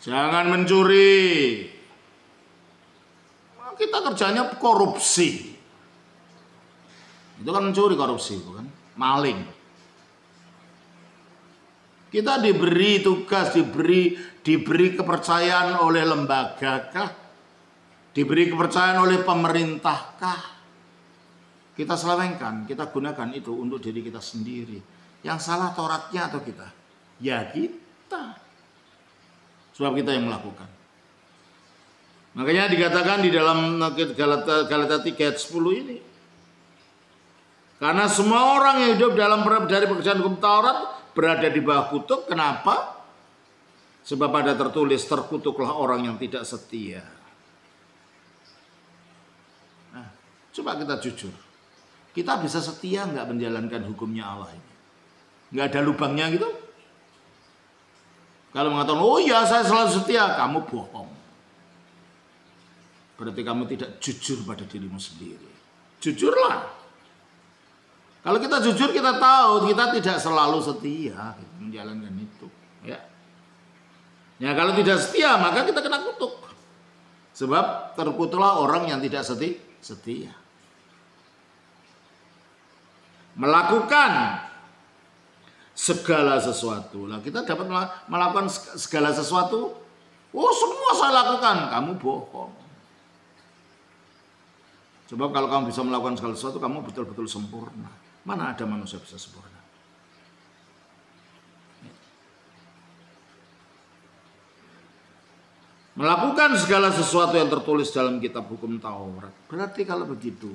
Jangan mencuri. Nah, kita kerjanya korupsi. Itu kan mencuri, korupsi bukan? Maling. Kita diberi tugas, diberi kepercayaan oleh lembaga kah? Diberi kepercayaan oleh pemerintah kah? Kita selewengkan, kita gunakan itu untuk diri kita sendiri. Yang salah Tauratnya atau kita? Ya kita. Sebab kita yang melakukan. Makanya dikatakan di dalam Galatia 3 ayat 10 ini. Karena semua orang yang hidup dari pekerjaan hukum Taurat berada di bawah kutuk. Kenapa? Sebab ada tertulis, terkutuklah orang yang tidak setia. Nah, coba kita jujur. Kita bisa setia nggak menjalankan hukumnya Allah ini? Nggak ada lubangnya gitu? Kalau mengatakan, oh ya saya selalu setia, kamu bohong. Berarti kamu tidak jujur pada dirimu sendiri. Jujurlah. Kalau kita jujur, kita tahu kita tidak selalu setia menjalankan itu. Ya, kalau tidak setia maka kita kena kutuk. Sebab terkutuklah orang yang tidak setia. melakukan segala sesuatu. Nah, kita dapat melakukan segala sesuatu. Oh, semua saya lakukan. Kamu bohong. Coba kalau kamu bisa melakukan segala sesuatu, kamu betul-betul sempurna. Mana ada manusia bisa sempurna? Melakukan segala sesuatu yang tertulis dalam kitab hukum Taurat. Berarti kalau begitu,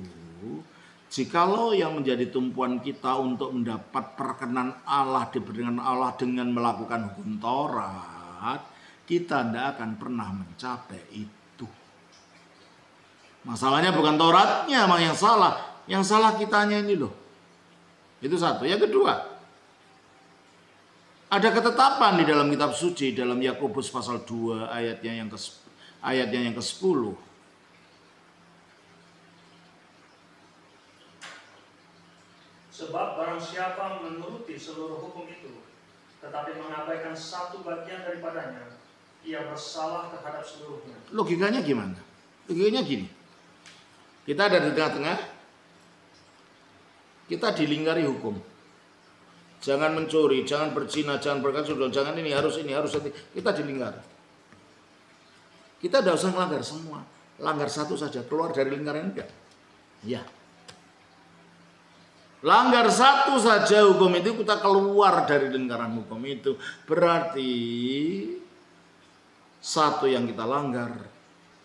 jikalau yang menjadi tumpuan kita untuk mendapat perkenan Allah, diberikan Allah dengan melakukan hukum Taurat, kita tidak akan pernah mencapai itu. Masalahnya bukan Tauratnya yang salah. Yang salah kitanya ini loh. Itu satu. Yang kedua, ada ketetapan di dalam kitab suci, dalam Yakobus pasal 2 ayatnya yang ke-10. Sebab barang siapa menuruti seluruh hukum itu, tetapi mengabaikan satu bagian daripadanya, ia bersalah terhadap seluruhnya. Logikanya gimana? Logikanya gini. Kita ada di tengah-tengah, kita dilingkari hukum. Jangan mencuri, jangan berzina, jangan berkata, jangan ini, harus ini. Kita dilingkar. Kita tidak usah melanggar semua. Langgar satu saja, keluar dari lingkaran enggak? Ya. Langgar satu saja hukum itu, kita keluar dari lingkaran hukum itu. Berarti satu yang kita langgar,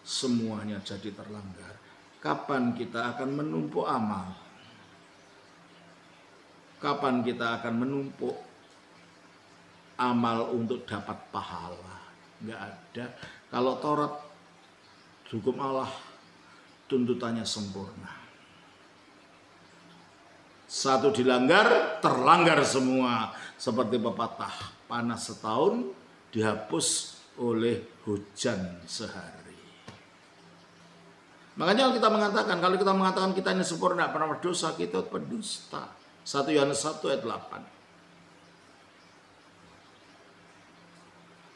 semuanya jadi terlanggar. Kapan kita akan menumpuk amal? Kapan kita akan menumpuk amal untuk dapat pahala? Enggak ada. Kalau Taurat, hukum Allah, tuntutannya sempurna. Satu dilanggar, terlanggar semua. Seperti pepatah, panas setahun dihapus oleh hujan sehari. Makanya kalau kita mengatakan kita ini sempurna, pernah berdosa, kita pendusta. 1 Yohanes 1 ayat 8.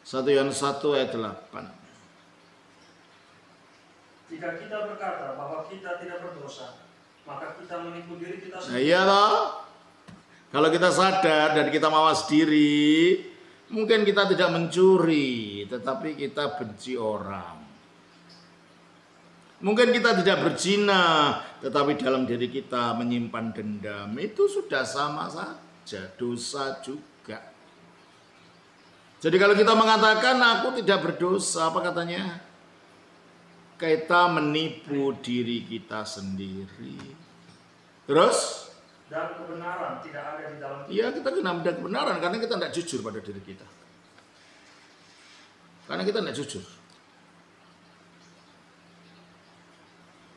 1 Yohanes 1 ayat 8. Jika kita berkata bahwa kita tidak berdosa, maka kita menipu diri kita sendiri. Nah, iya loh. Kalau kita sadar dan kita mawas diri, mungkin kita tidak mencuri, tetapi kita benci orang. Mungkin kita tidak berzina, tetapi dalam diri kita menyimpan dendam. Itu sudah sama saja, dosa juga. Jadi kalau kita mengatakan aku tidak berdosa, apa katanya? Kita menipu diri kita sendiri. Terus? Dan kebenaran tidak ada di dalam kita. Iya, kita kena ada kebenaran karena kita tidak jujur pada diri kita. Karena kita tidak jujur.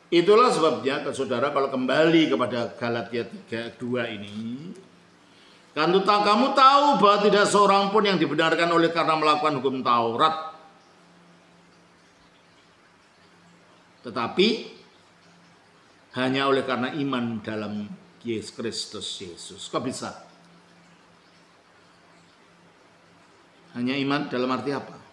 Itulah sebabnya, saudara, kalau kembali kepada Galatia 3:2 ini, kan kamu tahu bahwa tidak seorang pun yang dibenarkan oleh karena melakukan hukum Taurat, tetapi hanya oleh karena iman dalam Yesus Kristus Yesus. Kok bisa? Hanya iman dalam arti apa?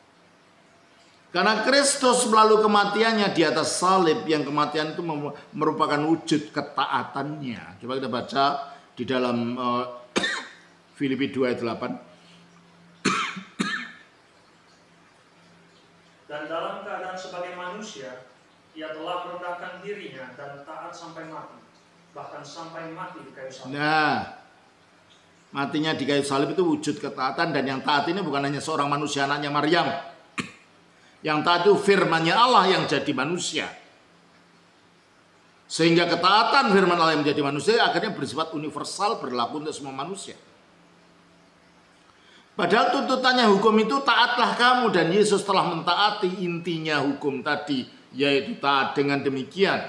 Karena Kristus melalui kematiannya di atas salib, yang kematian itu merupakan wujud ketaatannya. Coba kita baca di dalam Filipi 2 ayat 8. Dan dalam keadaan sebagai manusia, ia telah merendahkan dirinya dan taat sampai mati, bahkan sampai mati di kayu salib. Nah, matinya di kayu salib itu wujud ketaatan, dan yang taat ini bukan hanya seorang manusia, anaknya Maryam. Yang taat itu firman-Nya Allah yang jadi manusia. Sehingga ketaatan firman Allah yang menjadi manusia akhirnya bersifat universal, berlaku untuk semua manusia. Padahal tuntutannya hukum itu taatlah kamu, dan Yesus telah mentaati intinya hukum tadi, yaitu taat. Dengan demikian,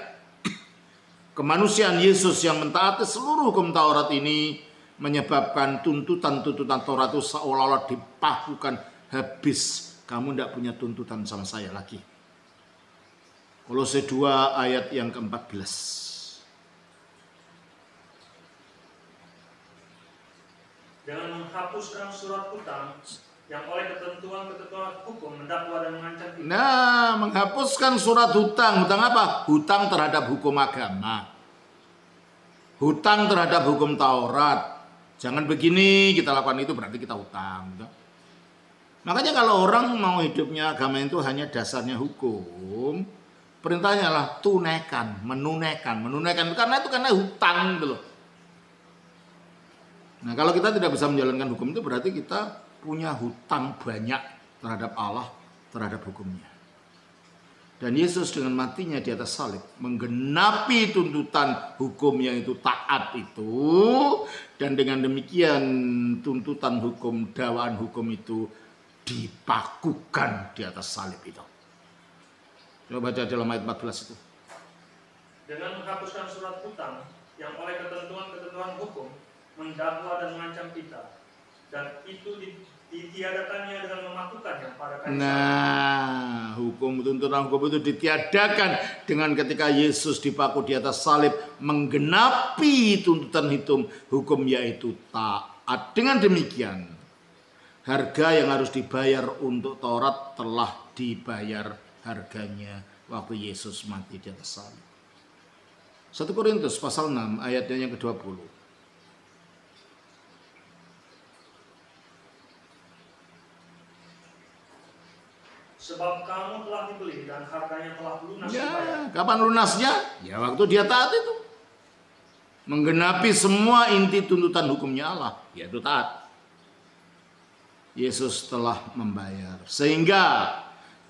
kemanusiaan Yesus yang mentaati seluruh hukum Taurat ini menyebabkan tuntutan-tuntutan Taurat itu seolah-olah dipakukan habis. Kamu tidak punya tuntutan sama saya lagi. Kolose 2 ayat yang ke-14. Dengan menghapuskan surat hutang yang oleh ketentuan-ketentuan hukum mendakwa dan mengancam kita. Nah, menghapuskan surat hutang. Hutang apa? Hutang terhadap hukum agama. hutang terhadap hukum Taurat. Jangan begini, kita lakukan itu berarti kita hutang. Gitu. Makanya kalau orang mau hidupnya agama itu hanya dasarnya hukum, perintahnya lah tunaikan, menunaikan karena itu karena hutang gitu loh. Nah, kalau kita tidak bisa menjalankan hukum itu berarti kita punya hutang banyak terhadap Allah, terhadap hukumnya. Dan Yesus dengan matinya di atas salib menggenapi tuntutan hukum yang itu taat itu, dan dengan demikian tuntutan hukum, dakwaan hukum itu dipakukan di atas salib itu. Coba baca dalam ayat 14 itu. Dengan menghapuskan surat hutang yang oleh ketentuan-ketentuan hukum mendakwa dan mengancam kita, dan itu ditiadakannya dengan memakukannya pada kayu salib. Nah, tuntutan hukum itu ditiadakan dengan ketika Yesus dipaku di atas salib, menggenapi tuntutan hukum yaitu taat. Dengan demikian, harga yang harus dibayar untuk Taurat telah dibayar harganya waktu Yesus mati di atas salib. 1 Korintus pasal 6 ayatnya yang ke-20. Sebab kamu telah dibeli dan harganya telah lunas dibayar. Kapan lunasnya? Ya waktu dia taat itu. Menggenapi semua inti tuntutan hukumnya Allah, yaitu taat. Yesus telah membayar. Sehingga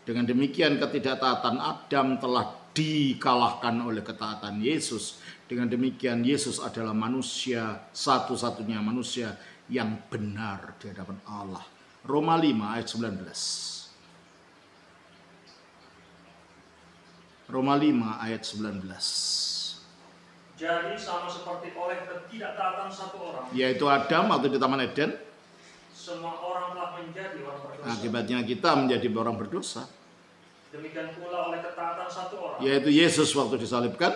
dengan demikian ketidaktaatan Adam telah dikalahkan oleh ketaatan Yesus. Dengan demikian Yesus adalah manusia, satu-satunya manusia yang benar di hadapan Allah. Roma 5 ayat 19. Roma 5 ayat 19. Jadi sama seperti oleh ketidaktaatan satu orang, yaitu Adam waktu di Taman Eden, semua orang telah menjadi orang berdosa. Akibatnya kita menjadi orang berdosa. Demikian pula oleh ketaatan satu orang, yaitu Yesus waktu disalibkan,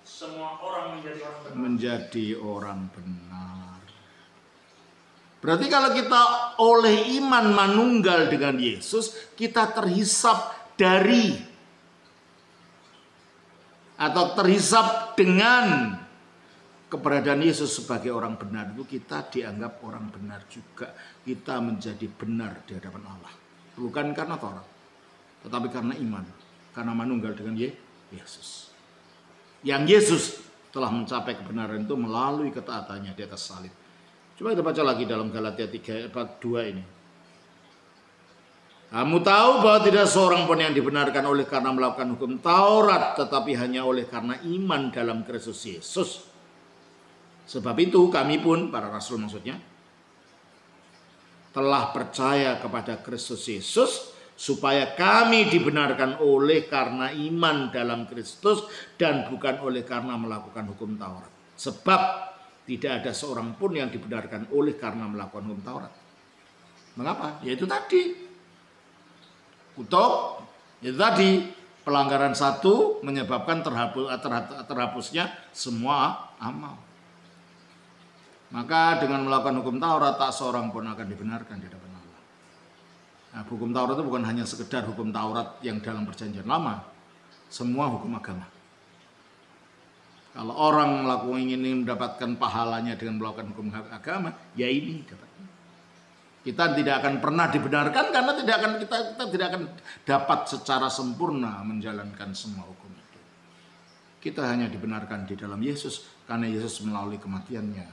semua orang menjadi orang benar. Menjadi orang benar. Berarti kalau kita oleh iman manunggal dengan Yesus, kita terhisap dari atau terhisap dengan keberadaan Yesus sebagai orang benar, itu kita dianggap orang benar juga. Kita menjadi benar di hadapan Allah. Bukan karena Taurat, tetapi karena iman, karena manunggal dengan Yesus. Yang Yesus telah mencapai kebenaran itu melalui ketaatannya di atas salib. Coba kita baca lagi dalam Galatia 3 ayat 2 ini. Kamu tahu bahwa tidak seorang pun yang dibenarkan oleh karena melakukan hukum Taurat, tetapi hanya oleh karena iman dalam Kristus Yesus. Sebab itu kami pun, para rasul maksudnya, telah percaya kepada Kristus Yesus, supaya kami dibenarkan oleh karena iman dalam Kristus dan bukan oleh karena melakukan hukum Taurat. Sebab tidak ada seorang pun yang dibenarkan oleh karena melakukan hukum Taurat. Mengapa? Yaitu tadi. Itu tadi, pelanggaran satu menyebabkan terhapusnya semua amal. Maka dengan melakukan hukum Taurat, tak seorang pun akan dibenarkan di hadapan Allah. Nah, hukum Taurat itu bukan hanya sekedar hukum Taurat yang dalam perjanjian lama, semua hukum agama. Kalau orang ingin mendapatkan pahalanya dengan melakukan hukum agama, ya ini dapatnya. Kita tidak akan pernah dibenarkan karena kita tidak akan dapat secara sempurna menjalankan semua hukum itu. Kita hanya dibenarkan di dalam Yesus karena Yesus melalui kematiannya,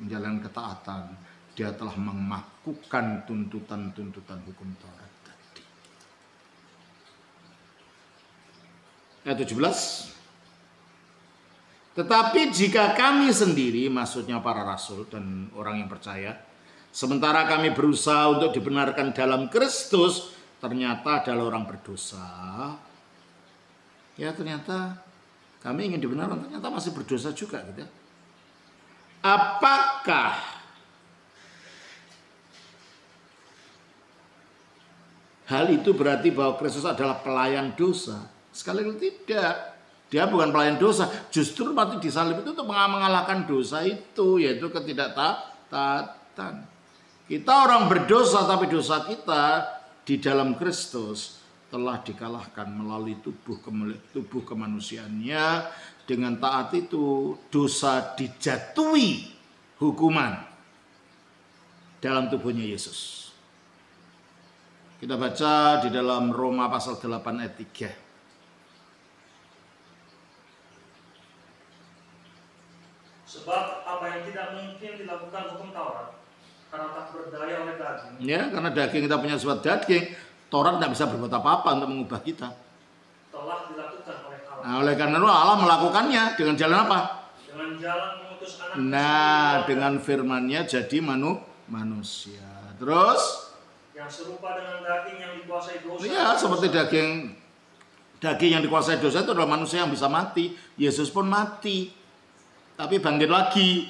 menjalankan ketaatan, dia telah memakukan tuntutan-tuntutan hukum Taurat tadi. Ayat 17. Tetapi jika kami sendiri, maksudnya para rasul dan orang yang percaya, sementara kami berusaha untuk dibenarkan dalam Kristus, ternyata adalah orang berdosa. Ya ternyata kami ingin dibenarkan, ternyata masih berdosa juga gitu. Apakah hal itu berarti bahwa Kristus adalah pelayan dosa? Sekali lagi tidak. Dia bukan pelayan dosa, justru mati di salib itu untuk mengalahkan dosa itu, yaitu ketidaktaatan. Kita orang berdosa, tapi dosa kita di dalam Kristus telah dikalahkan melalui tubuh kemanusiaannya. Dengan taat itu dosa dijatuhi hukuman dalam tubuhnya Yesus. Kita baca di dalam Roma pasal 8 ayat 3. Sebab apa yang tidak mungkin dilakukan hukum Taurat karena tak berdaya oleh daging. Ya, karena daging kita punya sifat daging, Taurat tidak bisa berbuat apa-apa untuk mengubah kita. Telah dilakukan oleh Allah. Nah, oleh karena itu Allah melakukannya dengan jalan apa? Dengan jalan mengutus anak. Nah, dengan firman-Nya jadi manusia. Terus? Yang serupa dengan daging yang dikuasai dosa. Ya, seperti daging yang dikuasai dosa itu adalah manusia yang bisa mati. Yesus pun mati, tapi bangkit lagi.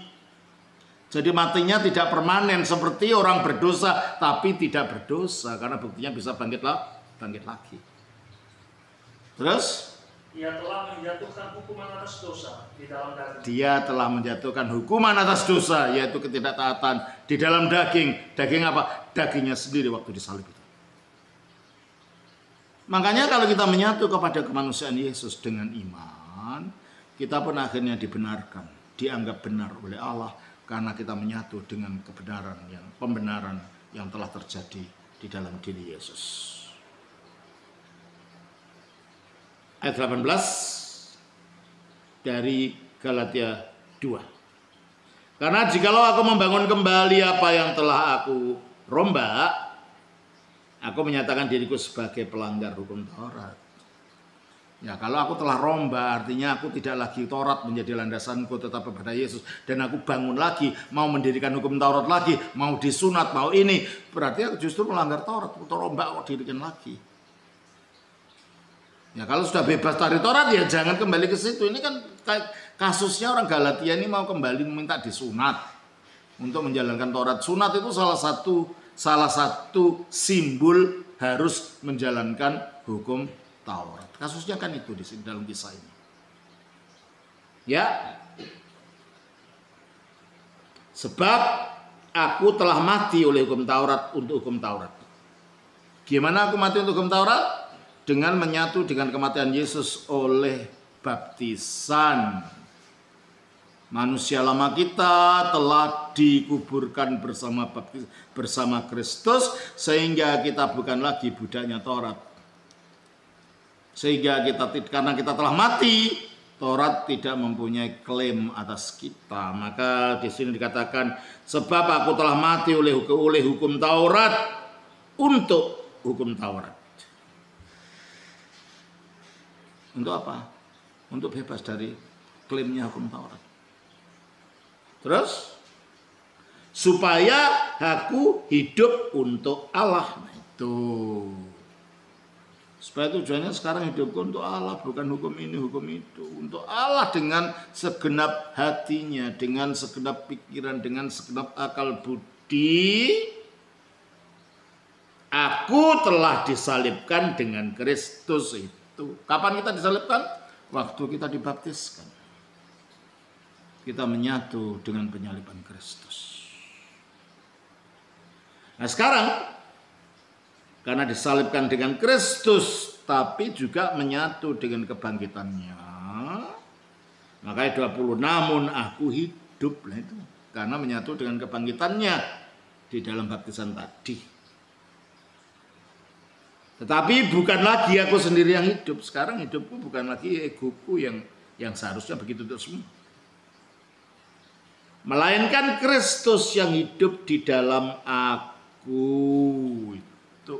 Jadi matinya tidak permanen seperti orang berdosa, tapi tidak berdosa karena buktinya bisa bangkit lagi. Terus? Ia telah menjatuhkan hukuman atas dosa di dalam daging. Dia telah menjatuhkan hukuman atas dosa, yaitu ketidaktaatan di dalam daging. Daging apa? Dagingnya sendiri waktu disalib itu. Makanya kalau kita menyatu kepada kemanusiaan Yesus dengan iman, kita pun akhirnya dibenarkan, dianggap benar oleh Allah karena kita menyatu dengan pembenaran yang telah terjadi di dalam diri Yesus. Ayat 18 dari Galatia 2. Karena jikalau aku membangun kembali apa yang telah aku rombak, aku menyatakan diriku sebagai pelanggar hukum Taurat. Ya, kalau aku telah rombak artinya aku tidak lagi Taurat menjadi landasanku tetapi pada Yesus, dan aku bangun lagi mau mendirikan hukum Taurat lagi, mau disunat, mau ini, berarti aku justru melanggar Taurat. Aku rombak kok dirikan lagi. Ya, kalau sudah bebas dari Taurat ya jangan kembali ke situ. Ini kan kasusnya orang Galatia ini mau kembali meminta disunat untuk menjalankan Taurat. Sunat itu salah satu simbol harus menjalankan hukum Taurat. Kasusnya kan itu di sini dalam kisah ini. Ya. Sebab aku telah mati oleh hukum Taurat untuk hukum Taurat. Gimana aku mati untuk hukum Taurat? Dengan menyatu dengan kematian Yesus oleh baptisan. Manusia lama kita telah dikuburkan bersama Kristus sehingga kita bukan lagi budaknya Taurat. Sehingga karena kita telah mati, Taurat tidak mempunyai klaim atas kita. Maka di sini dikatakan sebab aku telah mati oleh hukum Taurat untuk hukum Taurat. Untuk apa? Untuk bebas dari klaimnya hukum Taurat. Terus? Supaya aku hidup untuk Allah. Nah, itu. Supaya tujuannya sekarang hidupku untuk Allah. Bukan hukum ini, hukum itu. Untuk Allah dengan segenap hatinya. Dengan segenap pikiran. Dengan segenap akal budi. Aku telah disalibkan dengan Kristus itu. Kapan kita disalibkan? Waktu kita dibaptiskan. Kita menyatu dengan penyaliban Kristus. Nah sekarang, karena disalibkan dengan Kristus, tapi juga menyatu dengan kebangkitannya. Makanya 20, namun aku hidup. Nah itu, karena menyatu dengan kebangkitannya di dalam baptisan tadi. Tetapi bukan lagi aku sendiri yang hidup. Sekarang hidupku bukan lagi egoku yang seharusnya begitu untuk semua. Melainkan Kristus yang hidup di dalam aku. Itu.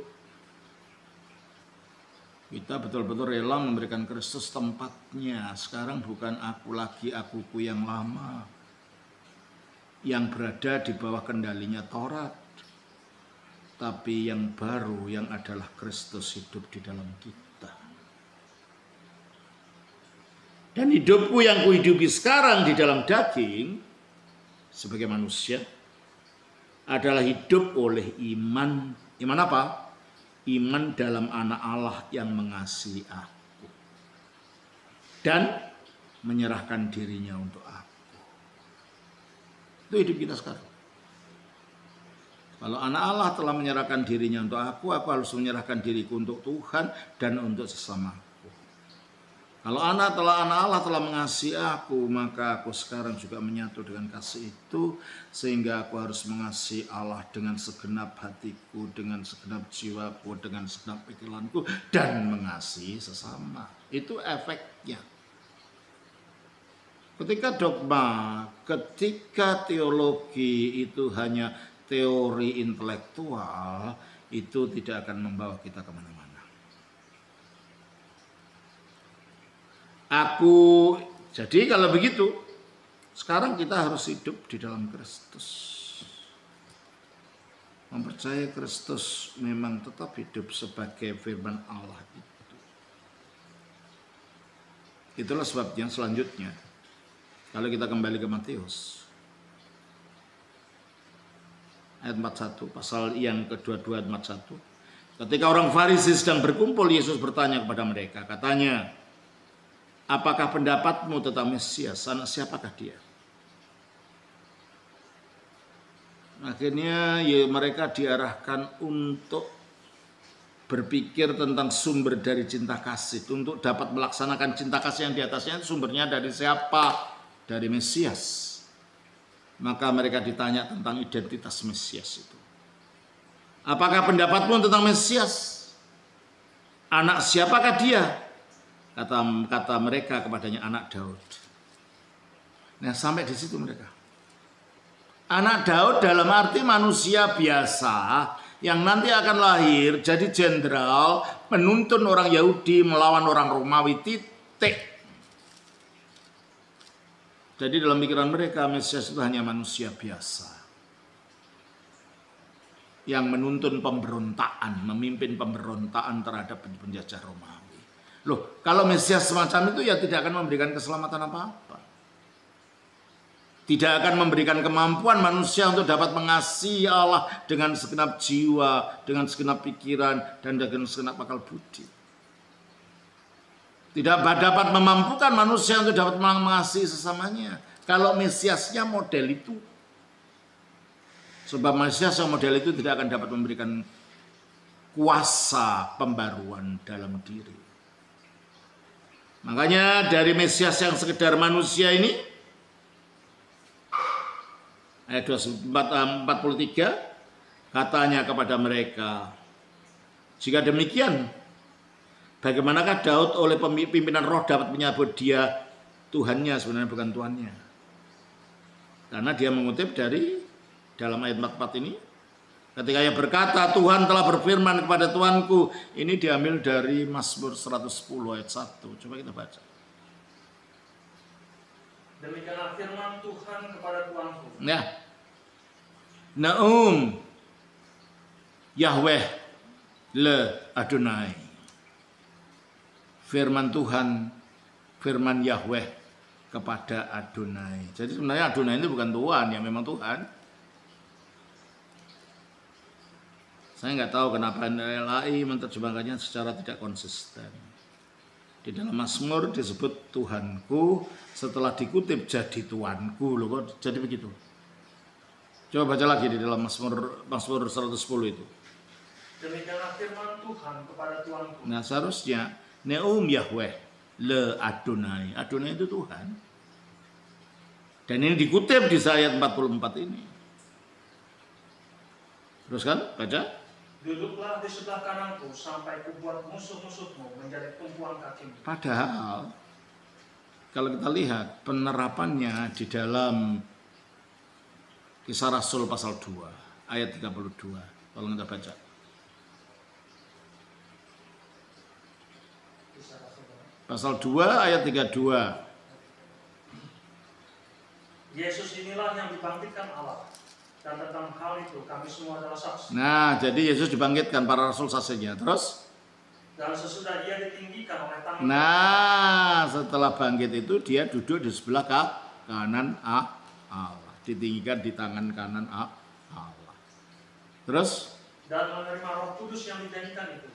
Kita betul-betul rela memberikan Kristus tempatnya. Sekarang bukan aku lagi, akuku yang lama. Yang berada di bawah kendalinya Taurat. Tapi yang baru yang adalah Kristus hidup di dalam kita. Dan hidupku yang kuhidupi sekarang di dalam daging sebagai manusia adalah hidup oleh iman. Iman apa? Iman dalam anak Allah yang mengasihi aku dan menyerahkan dirinya untuk aku. Itu hidup kita sekarang. Kalau anak Allah telah menyerahkan dirinya untuk aku harus menyerahkan diriku untuk Tuhan dan untuk sesamaku. Kalau anak Allah telah mengasihi aku, maka aku sekarang juga menyatu dengan kasih itu, sehingga aku harus mengasihi Allah dengan segenap hatiku, dengan segenap jiwaku, dengan segenap pikiranku, dan mengasihi sesama. Itu efeknya. Ketika dogma, ketika teologi itu hanya teori intelektual, itu tidak akan membawa kita kemana-mana. Jadi kalau begitu, sekarang kita harus hidup di dalam Kristus. Mempercayai Kristus memang tetap hidup sebagai firman Allah itu. Itulah sebabnya selanjutnya, kalau kita kembali ke Matius ayat 41, pasal yang kedua-dua ayat 41. Ketika orang Farisi sedang berkumpul, Yesus bertanya kepada mereka, katanya, apakah pendapatmu tentang Mesias? Anak siapakah dia? Akhirnya mereka diarahkan untuk berpikir tentang sumber dari cinta kasih. Untuk dapat melaksanakan cinta kasih yang di atasnya, sumbernya dari siapa? Dari Mesias. Maka mereka ditanya tentang identitas Mesias itu. Apakah pendapatmu tentang Mesias? Anak siapakah dia? Kata mereka kepadanya, anak Daud. Nah, sampai di situ mereka. Anak Daud dalam arti manusia biasa yang nanti akan lahir jadi jenderal penuntun orang Yahudi melawan orang Romawi, titik. Jadi dalam pikiran mereka Mesias itu hanya manusia biasa yang menuntun pemberontakan, memimpin pemberontakan terhadap penjajah Romawi. Loh, kalau Mesias semacam itu ya tidak akan memberikan keselamatan apa-apa. Tidak akan memberikan kemampuan manusia untuk dapat mengasihi Allah dengan segenap jiwa, dengan segenap pikiran, dan dengan segenap akal budi. Tidak dapat memampukan manusia untuk dapat mengasihi sesamanya. Kalau Mesiasnya model itu. Sebab Mesias yang model itu tidak akan dapat memberikan kuasa pembaruan dalam diri. Makanya dari Mesias yang sekedar manusia ini, ayat 43, katanya kepada mereka, jika demikian, bagaimanakah Daud oleh pimpinan roh dapat menyebut dia Tuhannya, sebenarnya bukan Tuhannya. Karena dia mengutip dari dalam ayat 44 ini, ketika ia berkata Tuhan telah berfirman kepada Tuanku, ini diambil dari Mazmur 110 ayat 1. Coba kita baca. Demikianlah firman Tuhan kepada Tuanku. Ya. Naum Yahweh le Adonai. Firman Tuhan, firman Yahweh kepada Adonai. Jadi sebenarnya Adonai itu bukan Tuhan, ya memang Tuhan. Saya nggak tahu kenapa NLAI menerjemahkannya secara tidak konsisten. Di dalam Mazmur disebut Tuhanku, setelah dikutip jadi Tuanku. Loh, kok jadi begitu? Coba baca lagi di dalam Mazmur 110 itu. Demikianlah firman Tuhan kepada Tuanku. Nah, seharusnya Neum Yahweh le Adonai. Adonai itu Tuhan. Dan ini dikutip di ayat 44 ini. Teruskan, baca. Duduklah di sebelah kananku sampai kubuat musuh-musuhmu menjadi tumpuan kakimu. Padahal kalau kita lihat penerapannya di dalam Kisah Rasul pasal 2 ayat 32. Tolong kita baca. Pasal 2 ayat 32. Yesus inilah yang dibangkitkan Allah. Dan tentang hal itu kami semua adalah saksi. Nah, jadi Yesus dibangkitkan, para rasul saksinya. Terus? Dan sesudah dia ditinggikan oleh tangan. Nah, setelah bangkit itu dia duduk di sebelah kanan Allah. Ditinggikan di tangan kanan Allah. Terus? Dan menerima Roh Kudus yang dijanjikan itu.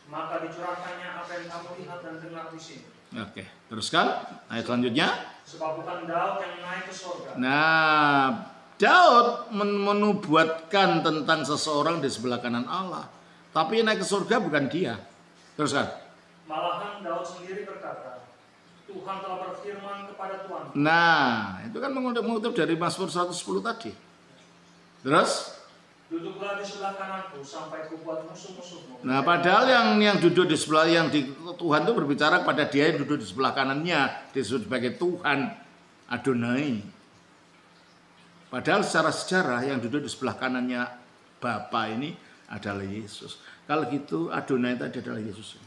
Maka dicurahkannya apa yang kamu lihat dan dengar di sini. Oke, teruskan ayat selanjutnya. Sebab bukan Daud yang naik ke surga. Nah, Daud menubuatkan tentang seseorang di sebelah kanan Allah. Tapi yang naik ke surga bukan dia. Teruskan. Malahan Daud sendiri berkata, Tuhan telah berfirman kepada Tuhan. Nah, itu kan mengutip dari Mazmur 110 tadi. Terus? Duduklah di sebelah kananku sampai kubuat musuh-musuhmu. Nah, padahal yang duduk di sebelah Tuhan itu berbicara pada dia yang duduk di sebelah kanannya, disebut sebagai Tuhan Adonai. Padahal secara sejarah yang duduk di sebelah kanannya Bapa ini adalah Yesus. Kalau gitu Adonai tadi adalah Yesus.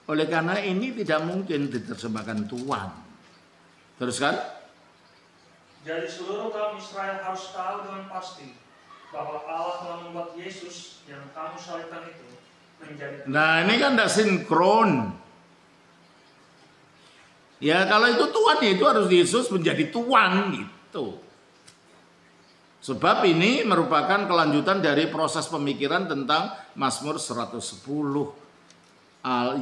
Oleh karena ini tidak mungkin diterjemahkan Tuhan. Teruskan. Jadi seluruh kaum Israel harus tahu dengan pasti bahwa Allah telah membuat Yesus yang kamu salibkan itu menjadi Tuhan. Nah, ini kan tidak sinkron. Ya, kalau itu Tuhan, ya itu harus Yesus menjadi Tuhan gitu. Sebab ini merupakan kelanjutan dari proses pemikiran tentang Mazmur 110.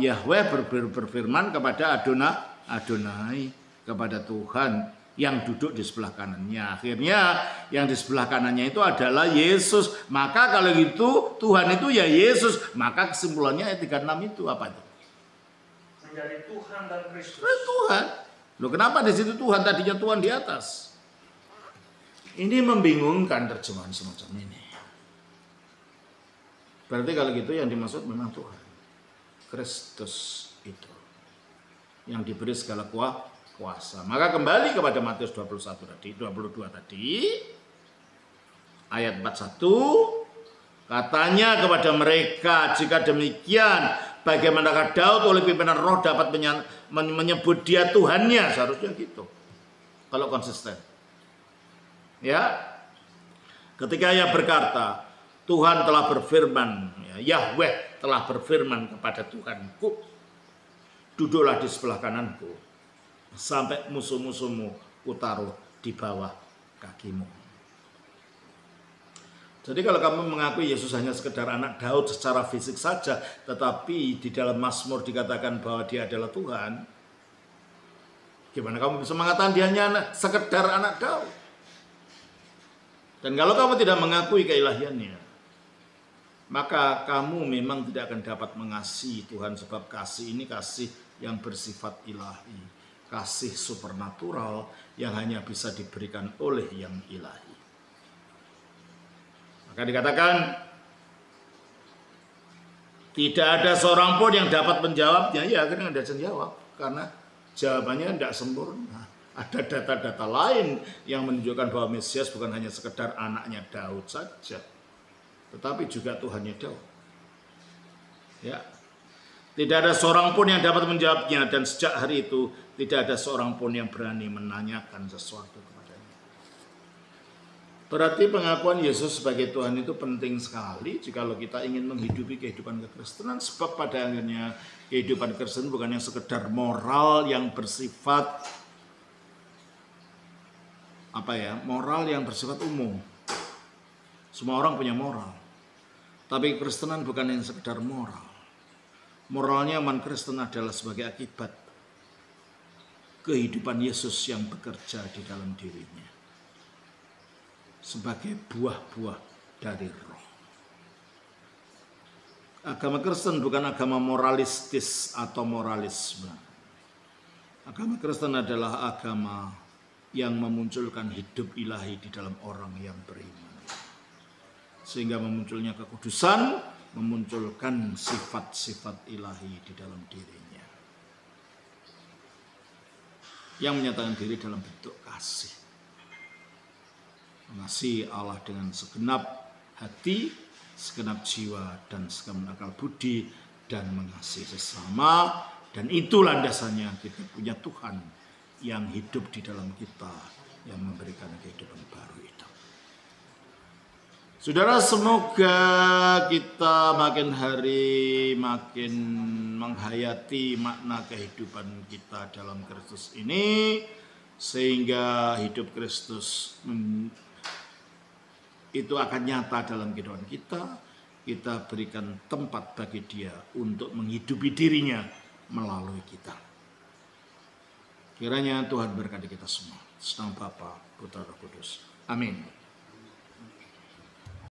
Yahweh berfirman kepada Adonai, kepada Tuhan yang duduk di sebelah kanannya. Akhirnya yang di sebelah kanannya itu adalah Yesus. Maka kalau gitu Tuhan itu ya Yesus. Maka kesimpulannya ayat 36 itu apa itu? Menjadi Tuhan dan Kristus. Tuhan. Loh, kenapa di situ Tuhan, tadinya Tuhan di atas? Ini membingungkan terjemahan semacam ini. Berarti kalau gitu yang dimaksud memang Tuhan. Kristus itu yang diberi segala kuasa. Maka kembali kepada Matius 22 tadi ayat 41, katanya kepada mereka, jika demikian bagaimanakah Daud oleh pimpinan roh dapat menyebut dia Tuhannya? Seharusnya gitu kalau konsisten. Ya, ketika ia berkata Tuhan telah berfirman, Yahweh telah berfirman kepada Tuhanku, duduklah di sebelah kananku sampai musuh-musuhmu kutaruh di bawah kakimu. Jadi kalau kamu mengakui Yesus hanya sekedar anak Daud secara fisik saja, tetapi di dalam Mazmur dikatakan bahwa dia adalah Tuhan, gimana kamu bisa mengatakan dia hanya sekedar anak Daud? Dan kalau kamu tidak mengakui keilahiannya, maka kamu memang tidak akan dapat mengasihi Tuhan, sebab kasih ini kasih yang bersifat ilahi, kasih supernatural yang hanya bisa diberikan oleh yang ilahi. Maka dikatakan tidak ada seorang pun yang dapat menjawabnya. Ya, akhirnya ada yang jawab karena jawabannya tidak sempurna. Ada data-data lain yang menunjukkan bahwa Mesias bukan hanya sekedar anaknya Daud saja, tetapi juga Tuhannya Daud. Ya. Tidak ada seorang pun yang dapat menjawabnya, dan sejak hari itu tidak ada seorang pun yang berani menanyakan sesuatu kepadanya. Berarti pengakuan Yesus sebagai Tuhan itu penting sekali jikalau kita ingin menghidupi kehidupan kekristenan, sebab pada akhirnya kehidupan Kristen bukan yang sekedar moral yang bersifat moral yang bersifat umum. Semua orang punya moral. Tapi kekristenan bukan yang sekedar moral. Moralnya umat Kristen adalah sebagai akibat kehidupan Yesus yang bekerja di dalam dirinya. Sebagai buah-buah dari roh. Agama Kristen bukan agama moralistis atau moralisme. Agama Kristen adalah agama yang memunculkan hidup ilahi di dalam orang yang beriman. Sehingga memunculnya kekudusan, memunculkan sifat-sifat ilahi di dalam dirinya. Yang menyatakan diri dalam bentuk kasih. Mengasihi Allah dengan segenap hati, segenap jiwa, dan segenap akal budi, dan mengasihi sesama. Dan itu landasannya kita punya Tuhan yang hidup di dalam kita, yang memberikan kehidupan baru itu. Saudara, semoga kita makin hari makin menghayati makna kehidupan kita dalam Kristus ini, sehingga hidup Kristus itu akan nyata dalam kehidupan kita. Kita berikan tempat bagi Dia untuk menghidupi dirinya melalui kita. Kiranya Tuhan berkati kita semua. Nama Bapa, Putra, Roh Kudus. Amin.